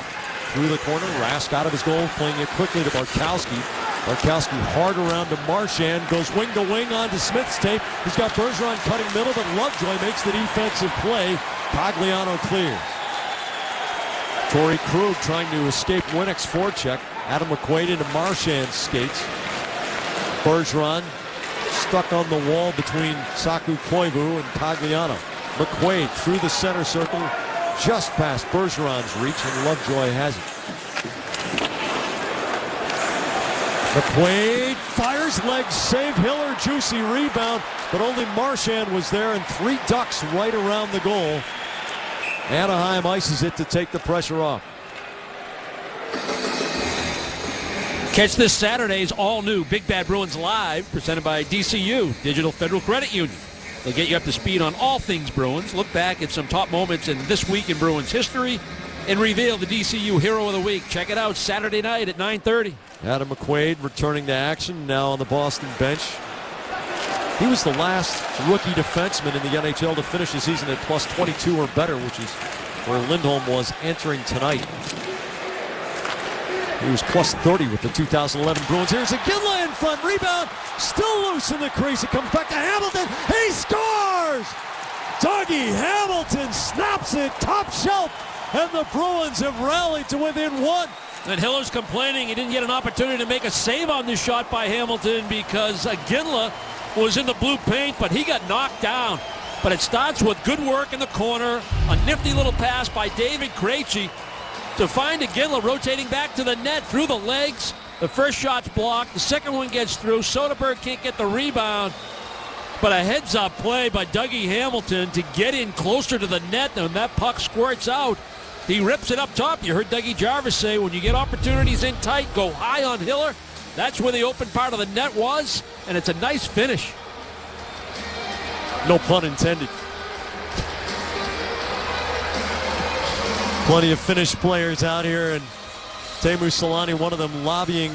Through the corner, Rask out of his goal, playing it quickly to Bartkowski. Bartkowski hard around to Marchand, goes wing to wing onto Smith's tape. He's got Bergeron cutting middle, but Lovejoy makes the defensive play. Cogliano clears. Torrey Krug trying to escape Winnick's forecheck. Adam McQuaid into Marchand's skates. Bergeron stuck on the wall between Saku Koivu and Cogliano. McQuaid through the center circle, just past Bergeron's reach, and Lovejoy has it. McQuaid fires, legs, save, Hiller, juicy rebound, but only Marchand was there, and 3 Ducks right around the goal. Anaheim ices it to take the pressure off. Catch this Saturday's all-new Big Bad Bruins Live, presented by DCU, Digital Federal Credit Union. They'll get you up to speed on all things Bruins, look back at some top moments in this week in Bruins history, and reveal the DCU Hero of the Week. Check it out Saturday night at 9:30. Adam McQuaid returning to action, now on the Boston bench. He was the last rookie defenseman in the NHL to finish the season at plus 22 or better, which is where Lindholm was entering tonight. He was plus 30 with the 2011 Bruins. Here's Iginla in front, rebound, still loose in the crease. It comes back to Hamilton. He scores! Dougie Hamilton snaps it top shelf, and the Bruins have rallied to within 1. And Hiller's complaining he didn't get an opportunity to make a save on this shot by Hamilton because Iginla was in the blue paint, but he got knocked down. But it starts with good work in the corner, a nifty little pass by David Krejci to find Iginla rotating back to the net through the legs. The first shot's blocked, the second one gets through. Soderberg can't get the rebound, but a heads-up play by Dougie Hamilton to get in closer to the net, and that puck squirts out. He rips it up top. You heard Dougie Jarvis say, when you get opportunities in tight, go high on Hiller. That's where the open part of the net was, and it's a nice finish. No pun intended. Plenty of Finnish players out here, and Teemu Selanne, one of them, lobbying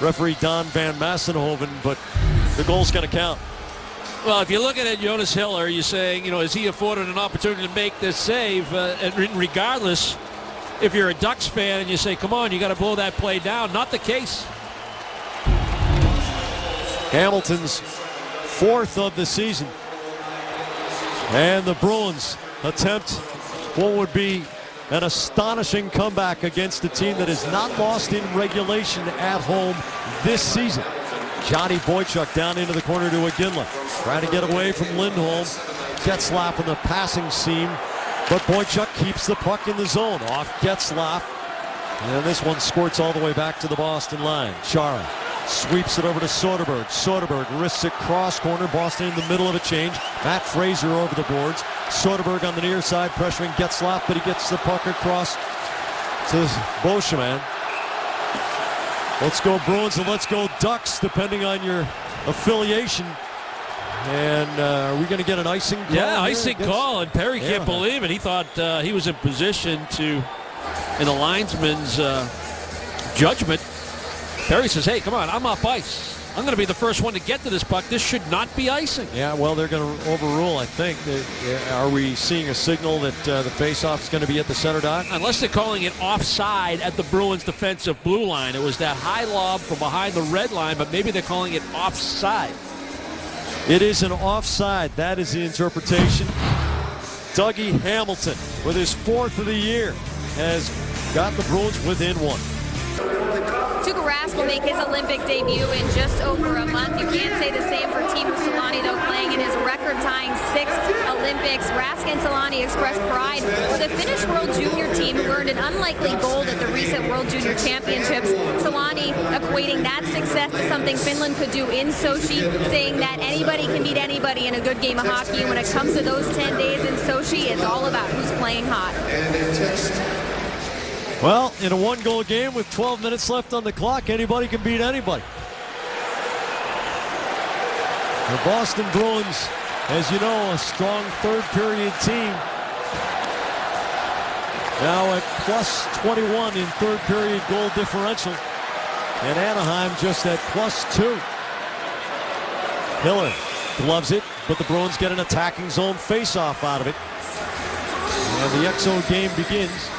referee Don Van Massenhoven, but the goal's going to count. Well, if you're looking at Jonas Hiller, you're saying, is he afforded an opportunity to make this save? And regardless, if you're a Ducks fan and you say, come on, you got to blow that play down. Not the case. Hamilton's 4th of the season. And the Bruins attempt what would be an astonishing comeback against a team that has not lost in regulation at home this season. Johnny Boychuk down into the corner to Iginla. Trying to get away from Lindholm. Getzlaf in the passing seam, but Boychuk keeps the puck in the zone. Off Getzlaf. And this one squirts all the way back to the Boston line. Chara sweeps it over to Soderberg. Soderberg risks it cross corner. Boston in the middle of a change. Matt Fraser over the boards. Soderberg on the near side pressuring Getzlaf, but he gets the puck across to Beauchemin. Let's go Bruins and let's go Ducks, depending on your affiliation. And are we going to get an icing call? Yeah, icing call, and Perry can't believe it. He thought he was in position to, in the linesman's judgment. Perry says, hey, come on, I'm up ice. I'm going to be the first one to get to this puck. This should not be icing. Yeah, well, they're going to overrule, I think. Are we seeing a signal that the faceoff is going to be at the center dot? Unless they're calling it offside at the Bruins' defensive blue line. It was that high lob from behind the red line, but maybe they're calling it offside. It is an offside. That is the interpretation. Dougie Hamilton, with his 4th of the year, has got the Bruins within 1. Tuukka Rask will make his Olympic debut in just over a month. You can't say the same for Teemu Selanne, though, playing in his record-tying 6th Olympics. Rask and Selanne expressed pride for the Finnish World Junior team, who earned an unlikely gold at the recent World Junior Championships. Selanne equating that success to something Finland could do in Sochi, saying that anybody can beat anybody in a good game of hockey. When it comes to those 10 days in Sochi, it's all about who's playing hot. Well, in a 1-goal game with 12 minutes left on the clock, anybody can beat anybody. The Boston Bruins, as you know, a strong third-period team. Now at plus 21 in third-period goal differential. And Anaheim just at plus 2. Hiller gloves it, but the Bruins get an attacking zone face-off out of it. And the Exo game begins.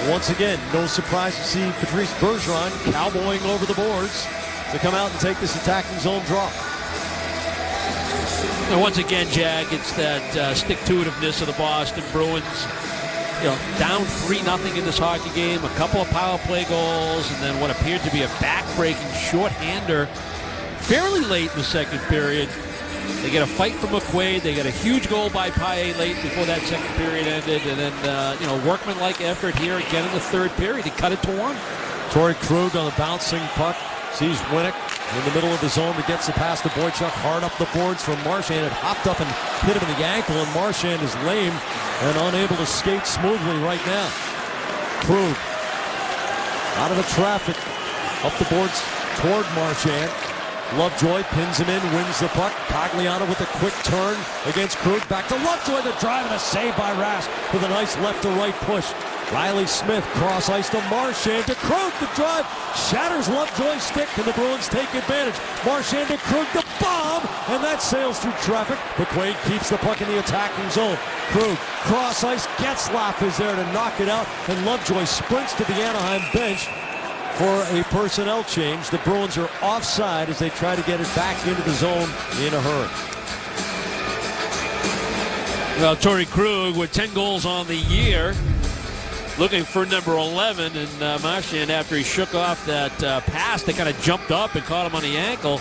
Once again, no surprise to see Patrice Bergeron cowboying over the boards to come out and take this attacking zone draw. And once again, Jack, it's that stick-to-itiveness of the Boston Bruins. You know, down 3-0 in this hockey game, a couple of power play goals, and then what appeared to be a back-breaking shorthander fairly late in the second period. They get a fight from McQuaid. They get a huge goal by Paille late before that second period ended. And then, workmanlike effort here again in the third period. He cut it to 1. Torrey Krug on the bouncing puck. Sees Winnick in the middle of the zone, but gets the pass to Boychuk. Hard up the boards from Marchand. It hopped up and hit him in the ankle, and Marchand is lame and unable to skate smoothly right now. Krug out of the traffic. Up the boards toward Marchand. Lovejoy pins him in, wins the puck. Cogliano with a quick turn against Krug. Back to Lovejoy, the drive, and a save by Rask with a nice left-to-right push. Riley Smith cross ice to Marchand to Krug. The drive shatters Lovejoy's stick, and the Bruins take advantage. Marchand to Krug, the bomb, and that sails through traffic. McQuaid keeps the puck in the attacking zone. Krug cross ice. Getzlaf is there to knock it out, and Lovejoy sprints to the Anaheim bench for a personnel change. The Bruins are offside as they try to get it back into the zone in a hurry. Well, Torrey Krug with 10 goals on the year, looking for number 11, and Marchand, after he shook off that pass, they kind of jumped up and caught him on the ankle.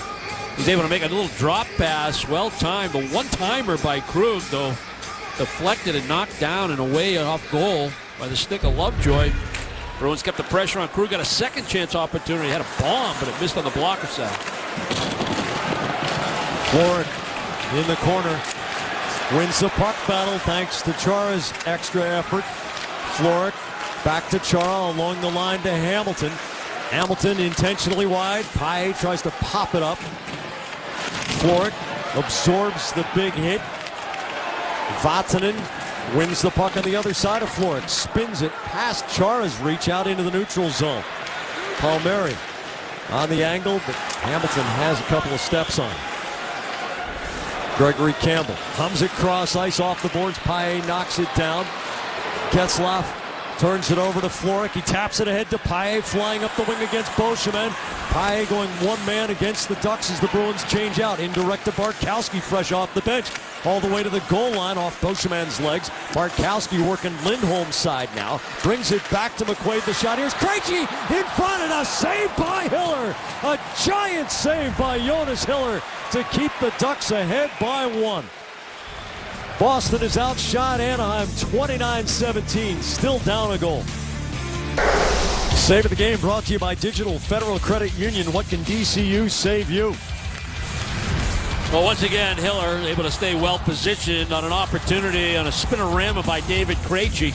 He's able to make a little drop pass, well timed. The one-timer by Krug, though, deflected and knocked down and away off goal by the stick of Lovejoy. Bruins kept the pressure on. Krug got a second chance opportunity. Had a bomb, but it missed on the blocker side. Florek in the corner wins the puck battle thanks to Chara's extra effort. Florek back to Chara along the line to Hamilton. Hamilton intentionally wide. Paille tries to pop it up. Florek absorbs the big hit. Vatanen wins the puck on the other side of Florek. Spins it past Chara's reach out into the neutral zone. Palmieri on the angle, but Hamilton has a couple of steps on. Gregory Campbell hums it cross ice off the boards. Paille knocks it down. Getzlaf turns it over to Florek. He taps it ahead to Paille, flying up the wing against Beauchemin. Paille going one man against the Ducks as the Bruins change out. Indirect to Bartkowski, fresh off the bench. All the way to the goal line off Beauchemin's legs. Bartkowski working Lindholm's side now. Brings it back to McQuaid. The shot. Here's Krejci in front, and a save by Hiller. A giant save by Jonas Hiller to keep the Ducks ahead by 1. Boston is outshot Anaheim 29-17, still down a goal. Save of the game brought to you by Digital Federal Credit Union. What can DCU save you? Well, once again, Hiller able to stay well positioned on an opportunity on a spinorama by David Krejci.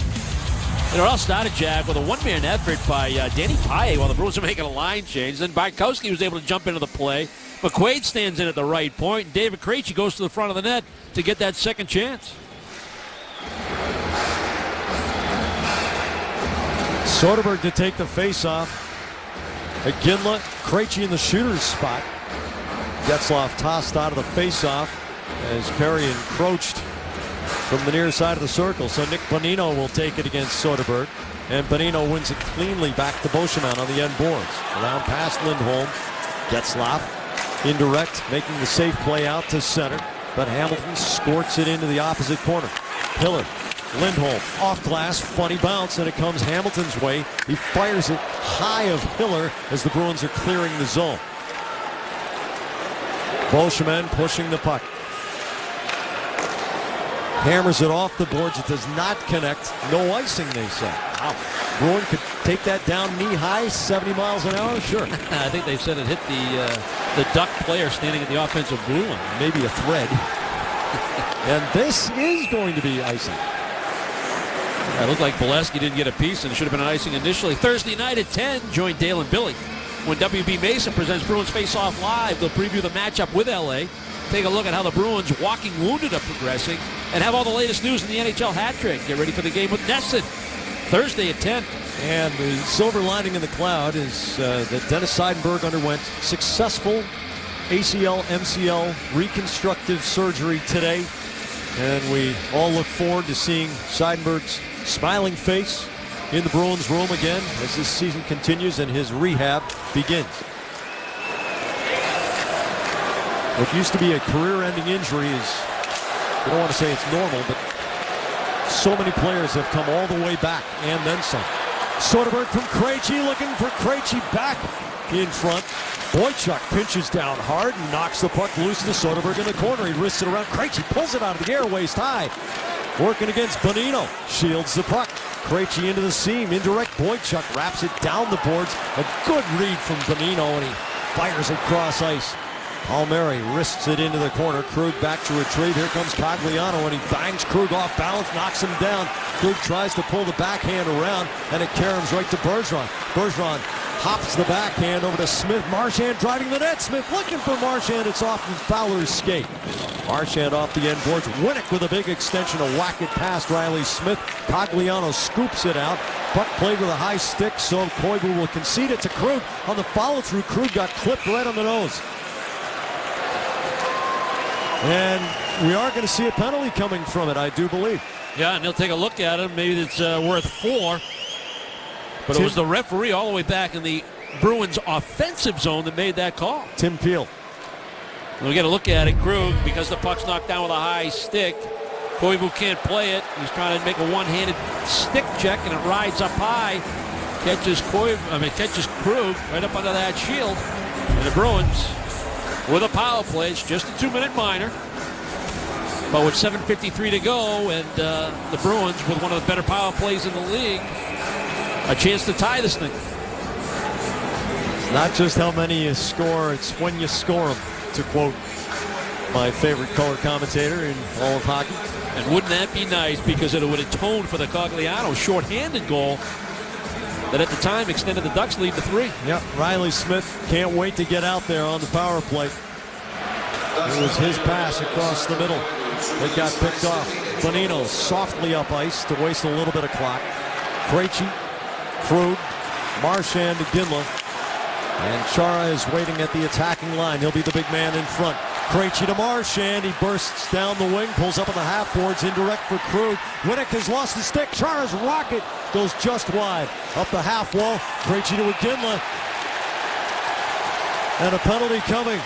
And it all started, Jack, with a one-man effort by Danny Paille while the Bruins were making a line change. Then Bartkowski was able to jump into the play. McQuaid stands in at the right point, and David Krejci goes to the front of the net to get that second chance. Soderberg to take the face-off. Iginla, Krejci in the shooter's spot. Getzlaf tossed out of the face-off as Perry encroached from the near side of the circle. So Nick Bonino will take it against Soderberg. And Bonino wins it cleanly back to Beauchemin on the end boards. Around past Lindholm. Getzlaf indirect, making the safe play out to center. But Hamilton squirts it into the opposite corner. Hiller, Lindholm, off glass, funny bounce, and it comes Hamilton's way. He fires it high of Hiller as the Bruins are clearing the zone. Beauchemin pushing the puck. Hammers it off the boards. It does not connect. No icing, they say. Wow. Bruin could take that down knee-high, 70 miles an hour? Sure. I think they said it hit the Duck player standing at the offensive blue line. Maybe a thread. And this is going to be icing. It looked like Bolesky didn't get a piece and it should have been an icing initially. Thursday night at 10, join Dale and Billy when WB Mason presents Bruins Face Off Live. They'll preview the matchup with LA, take a look at how the Bruins walking wounded are progressing, and have all the latest news in the NHL hat trick. Get ready for the game with Nesson Thursday at 10. And the silver lining in the cloud is that Dennis Seidenberg underwent successful ACL, MCL reconstructive surgery today. And we all look forward to seeing Seidenberg's smiling face in the Bruins room again as this season continues and his rehab begins. What used to be a career-ending injury is, I don't want to say it's normal, but so many players have come all the way back and then some. Soderberg from Krejci, looking for Krejci back in front. Boychuk pinches down hard and knocks the puck loose to Soderberg in the corner. He wrists it around. Krejci pulls it out of the air, waist high. Working against Bonino. Shields the puck. Krejci into the seam. Indirect. Boychuk wraps it down the boards. A good read from Bonino, and he fires it cross ice. Palmieri wrists it into the corner. Krug back to retrieve. Here comes Cogliano, and he bangs Krug off balance, knocks him down. Krug tries to pull the backhand around, and it caroms right to Bergeron. Bergeron hops the backhand over to Smith. Marchand driving the net. Smith looking for Marchand. It's off of Fowler's skate. Marchand off the end boards. Winnick with a big extension, a whack it past Riley Smith. Cogliano scoops it out. Puck played with a high stick, so Koivu will concede it to Krug. On the follow-through, Krug got clipped right on the nose. And we are going to see a penalty coming from it, I do believe. Yeah, and they'll take a look at it. Maybe it's worth 4. But it was the referee all the way back in the Bruins offensive zone that made that call. Tim Peel. We get a look at it. Krug, because the puck's knocked down with a high stick. Koivu can't play it. He's trying to make a one-handed stick check, and it rides up high. Catches Krug right up under that shield. And the Bruins with a power play. It's just a 2-minute minor. But with 7:53 to go, and the Bruins with one of the better power plays in the league, a chance to tie this thing. It's not just how many you score, it's when you score them, to quote my favorite color commentator in all of hockey. And wouldn't that be nice, because it would atone for the Cogliano shorthanded goal that at the time extended the Ducks' lead to 3. Yep, Riley Smith can't wait to get out there on the power play. It was his pass across the middle. It got picked off. Bonino softly up ice to waste a little bit of clock. Krejci, Krug, Marchand to Ginla. And Chara is waiting at the attacking line. He'll be the big man in front. Krejci to Marchand. He bursts down the wing, pulls up on the half boards, indirect for Krug. Winnick has lost the stick. Chara's rocket goes just wide. Up the half wall. Krejci to Ginla. And a penalty coming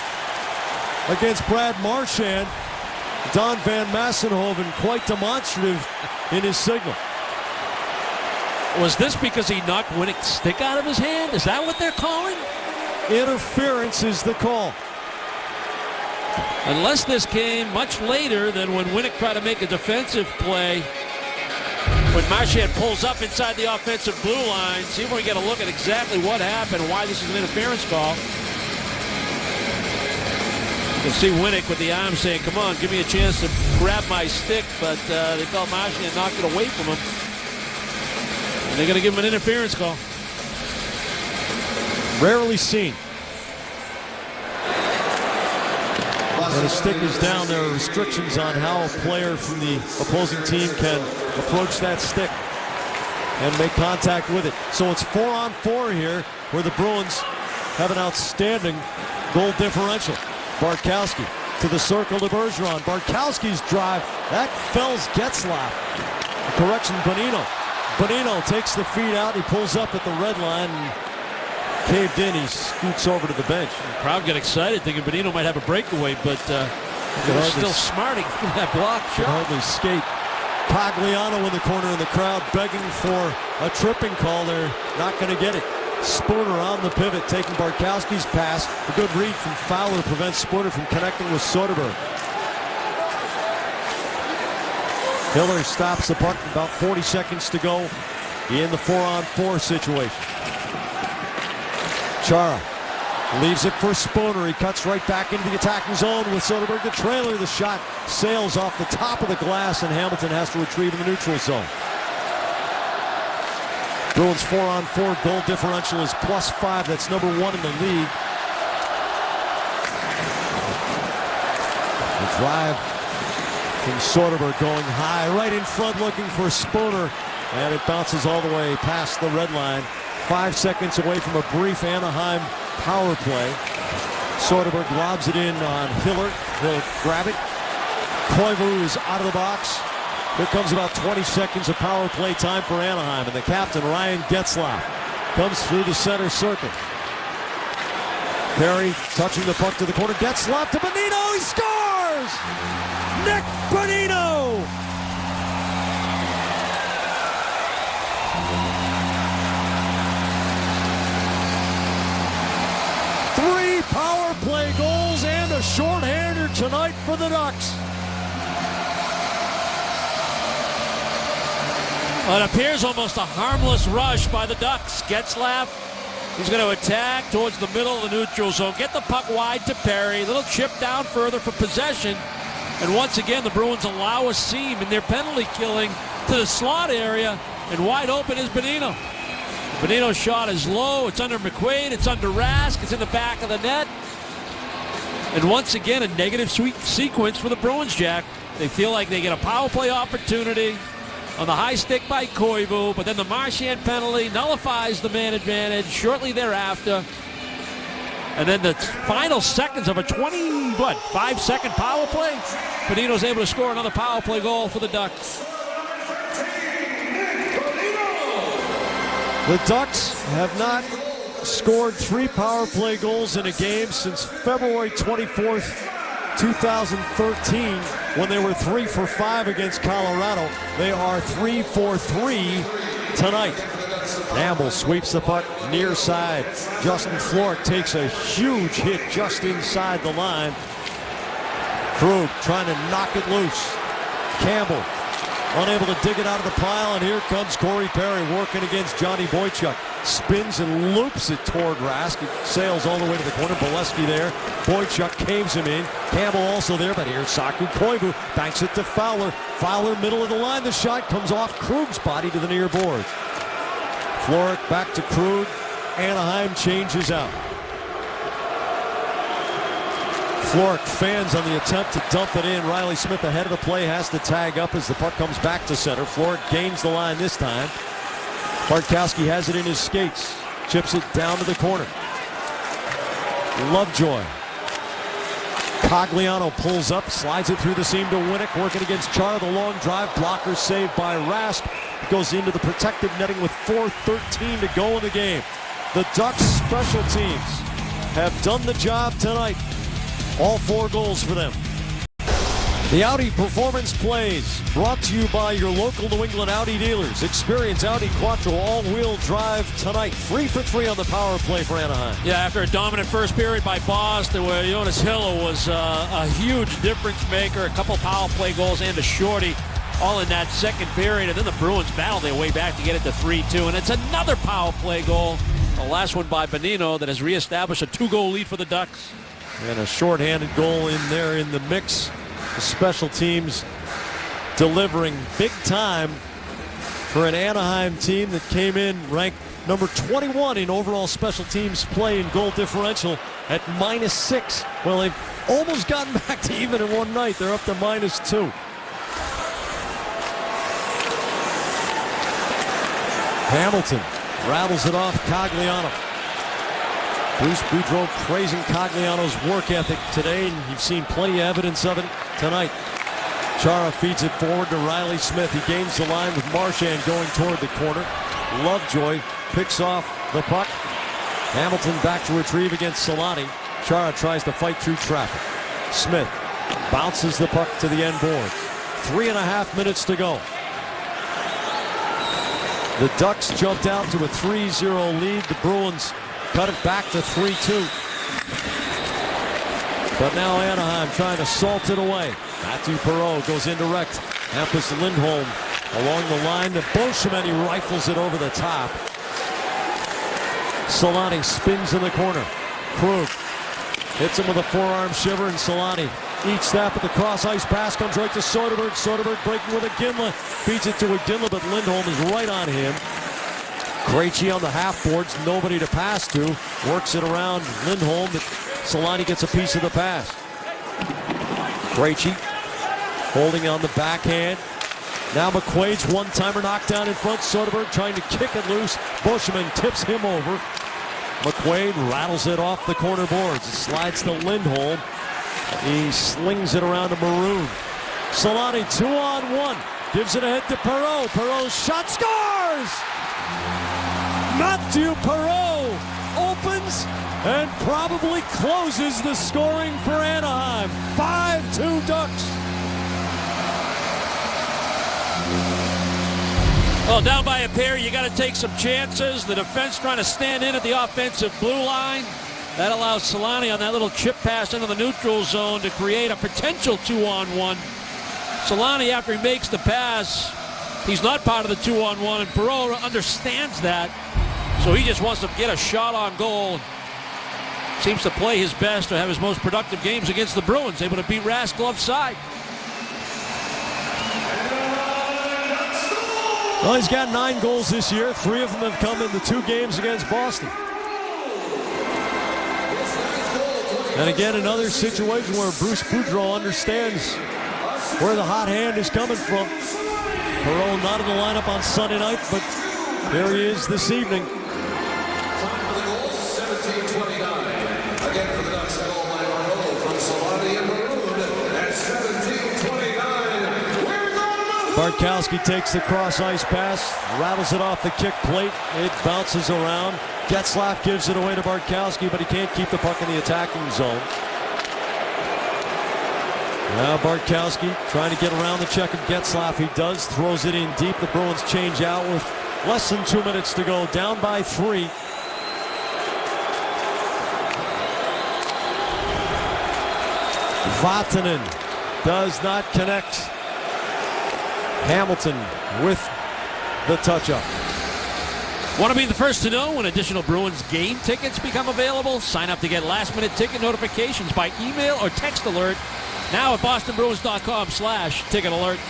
against Brad Marchand. Don Van Massenhoven quite demonstrative in his signal. Was this because he knocked Winnick's stick out of his hand? Is that what they're calling? Interference is the call. Unless this came much later than when Winnick tried to make a defensive play. When Marchand pulls up inside the offensive blue line, see if we can get a look at exactly what happened and why this is an interference call. You can see Winnick with the arm saying, come on, give me a chance to grab my stick, but they felt Marchand knocked it away from him. And they're going to give him an interference call. Rarely seen. When a stick is down, there are restrictions on how a player from the opposing team can approach that stick and make contact with it. So it's 4-on-4 here, where the Bruins have an outstanding goal differential. Bartkowski to the circle to Bergeron. Bartkowski's drive, that fells Getzlaf. Correction, Bonino. Bonino takes the feet out. He pulls up at the red line and caved in. He scoots over to the bench. The crowd got excited thinking Bonino might have a breakaway, but they're still smarting from that block. Can hardly skate. Cogliano in the corner of the crowd begging for a tripping call. They're not going to get it. Spooner on the pivot, taking Bartkowski's pass. A good read from Fowler prevents Spooner from connecting with Soderberg. Hiller stops the puck, about 40 seconds to go in the 4-on-4 situation. Chara leaves it for Spooner. He cuts right back into the attacking zone with Soderberg the trailer. The shot sails off the top of the glass, and Hamilton has to retrieve in the neutral zone. Bruins 4-on-4 goal differential is +5. That's number 1 in the league. The drive from Soderberg going high, right in front looking for Spooner. And it bounces all the way past the red line. 5 seconds away from a brief Anaheim power play. Soderberg lobs it in on Hiller. He'll grab it. Koivu is out of the box. Here comes about 20 seconds of power play time for Anaheim, and the captain, Ryan Getzlaf, comes through the center circle. Perry touching the puck to the corner. Getzlaf to Bonino. He scores! Nick Bonino! Three power play goals and a shorthander tonight for the Ducks. Well, it appears almost a harmless rush by the Ducks. Getzlaf, he's going to attack towards the middle of the neutral zone. Get the puck wide to Perry. Little chip down further for possession. And once again, the Bruins allow a seam in their penalty killing to the slot area. And wide open is Bonino. Bonino's shot is low. It's under McQuaid. It's under Rask. It's in the back of the net. And once again, a negative sequence for the Bruins, Jack. They feel like they get a power play opportunity on the high stick by Koivu, but then the Marchand penalty nullifies the man advantage shortly thereafter. And then the final seconds of a 5-second power play, Bonino's able to score another power play goal for the Ducks. The Ducks have not scored 3 power play goals in a game since February 24th, 2013, when they were 3 for 5 against Colorado. They are 3 for 3 tonight. Campbell sweeps the puck near side. Justin Florek takes a huge hit just inside the line. Krug trying to knock it loose. Campbell unable to dig it out of the pile, and here comes Corey Perry working against Johnny Boychuk. Spins and loops it toward Rask. It sails all the way to the corner. Bolesky there. Boychuk caves him in. Campbell also there, but here's Saku Koivu. Banks it to Fowler. Fowler, middle of the line. The shot comes off Krug's body to the near boards. Florek back to Krug. Anaheim changes out. Florek fans on the attempt to dump it in. Riley Smith ahead of the play has to tag up as the puck comes back to center. Florek gains the line this time. Bartkowski has it in his skates. Chips it down to the corner. Lovejoy. Cogliano pulls up, slides it through the seam to Winnick, working against Chara. The long drive, blocker saved by Rask. Goes into the protective netting with 4:13 to go in the game. The Ducks special teams have done the job tonight. All 4 goals for them. The Audi Performance Plays, brought to you by your local New England Audi dealers. Experience Audi Quattro all-wheel drive tonight. 3 for 3 on the power play for Anaheim. Yeah, after a dominant first period by Boston, where Jonas Hiller was a huge difference maker, a couple power play goals and a shorty, all in that second period. And then the Bruins battled their way back to get it to 3-2. And it's another power play goal, the last one by Bonino, that has reestablished a 2-goal lead for the Ducks. And a shorthanded goal in there in the mix. The special teams delivering big time for an Anaheim team that came in ranked number 21 in overall special teams play and goal differential at -6. Well, they've almost gotten back to even in one night. They're up to -2. Hamilton rattles it off Cogliano. Bruce Boudreau praising Cogliano's work ethic today, and you've seen plenty of evidence of it tonight. Chara feeds it forward to Riley Smith. He gains the line with Marchand going toward the corner. Lovejoy picks off the puck. Hamilton back to retrieve against Solani. Chara tries to fight through traffic. Smith bounces the puck to the end board. 3.5 minutes to go. The Ducks jumped out to a 3-0 lead. The Bruins cut it back to 3-2. But now Anaheim trying to salt it away. Matthew Perreault goes indirect. Hampus Lindholm along the line to Beauchemin. He rifles it over the top. Solani spins in the corner. Krug hits him with a forearm shiver, and Solani each snap at the cross ice pass comes right to Soderberg. Soderberg breaking with Iginla. Feeds it to Iginla, but Lindholm is right on him. Krejci on the half boards, nobody to pass to. Works it around Lindholm, but Solani gets a piece of the pass. Krejci holding on the backhand. Now McQuaid's one-timer knocked down in front. Soderberg trying to kick it loose. Beauchemin tips him over. McQuaid rattles it off the corner boards. It slides to Lindholm. He slings it around to Maroon. Solani 2-on-1 gives it ahead to Perreault. Perreault's shot scores! Mathieu Perreault opens and probably closes the scoring for Anaheim. 5-2 Ducks. Well, down by a pair, you got to take some chances. The defense trying to stand in at the offensive blue line. That allows Selanne on that little chip pass into the neutral zone to create a potential 2-on-1. Selanne, after he makes the pass, he's not part of the 2-on-1, and Perreault understands that. So he just wants to get a shot on goal. Seems to play his best or have his most productive games against the Bruins, able to beat Rask glove side. Well, he's got 9 goals this year. 3 of them have come in the 2 games against Boston. And again, another situation where Bruce Boudreau understands where the hot hand is coming from. Perreault not in the lineup on Sunday night, but there he is this evening. Bartkowski takes the cross-ice pass, rattles it off the kick plate. It bounces around. Getzlaf gives it away to Bartkowski, but he can't keep the puck in the attacking zone. Now Bartkowski trying to get around the check of Getzlaf. He does, throws it in deep. The Bruins change out with less than 2 minutes to go, down by 3. Vatanen does not connect. Hamilton with the touch-up. Want to be the first to know when additional Bruins game tickets become available? Sign up to get last-minute ticket notifications by email or text alert now at bostonbruins.com/ticket alerts.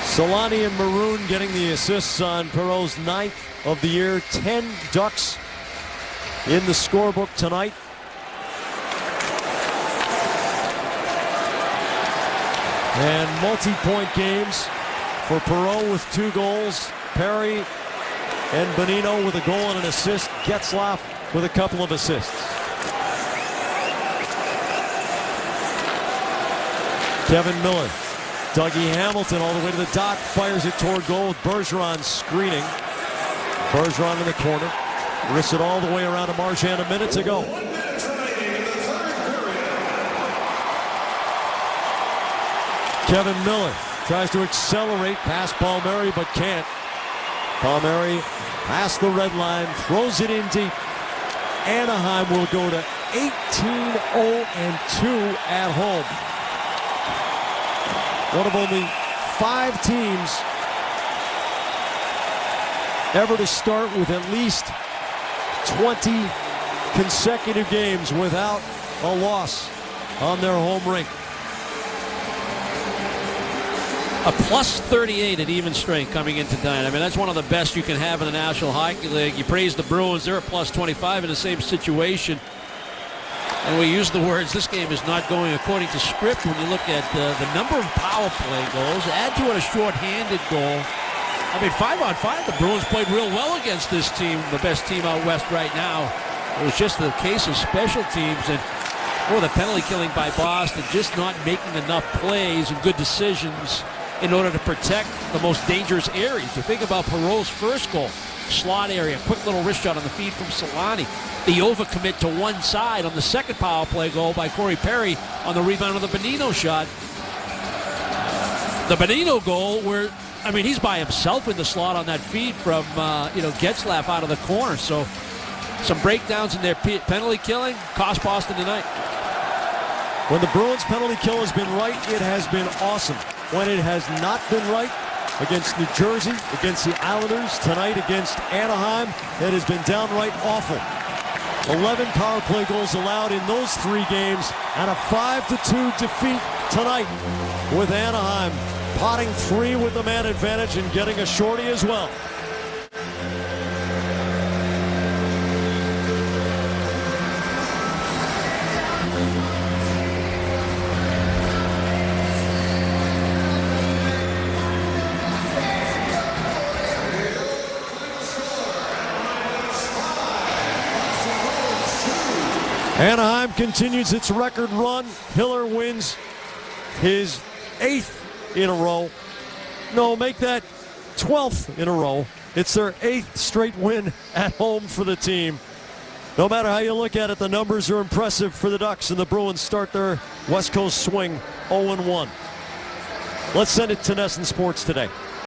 Selanne and Maroon getting the assists on Perreault's 9th of the year. 10 Ducks in the scorebook tonight. And multi-point games for Perreault with 2 goals. Perry and Bonino with a goal and an assist. Getzlaf with a couple of assists. Kevin Miller. Dougie Hamilton all the way to the dot. Fires it toward goal with Bergeron screening. Bergeron in the corner. Wrists it all the way around to Marchand a minute to go. Kevin Miller tries to accelerate past Palmieri, but can't. Palmieri past the red line, throws it in deep. Anaheim will go to 18-0-2 at home. One of only 5 teams ever to start with at least 20 consecutive games without a loss on their home rink. A plus 38 at even strength coming into tonight. I mean, that's one of the best you can have in the National Hockey League. You praise the Bruins. They're a plus 25 in the same situation. And we use the words, this game is not going according to script when you look at the number of power play goals. Add to it a short-handed goal. I mean, 5-on-5, the Bruins played real well against this team, the best team out west right now. It was just the case of special teams and the penalty killing by Boston, just not making enough plays and good decisions in order to protect the most dangerous areas. You think about Perreault's first goal, slot area, quick little wrist shot on the feed from Selanne. The overcommit to one side on the second power play goal by Corey Perry on the rebound of the Bonino shot. The Bonino goal where, I mean, he's by himself in the slot on that feed from, Getzlaf out of the corner. So some breakdowns in their penalty killing cost Boston tonight. When the Bruins penalty kill has been right, it has been awesome. When it has not been right, against New Jersey, against the Islanders, tonight against Anaheim, it has been downright awful. 11 power play goals allowed in those 3 games, and a 5-2 defeat tonight with Anaheim potting 3 with the man advantage and getting a shorty as well. Anaheim continues its record run. Hiller wins his 8th in a row. No, make that 12th in a row. It's their 8th straight win at home for the team. No matter how you look at it, the numbers are impressive for the Ducks, and the Bruins start their West Coast swing 0-1. Let's send it to NESN Sports Today.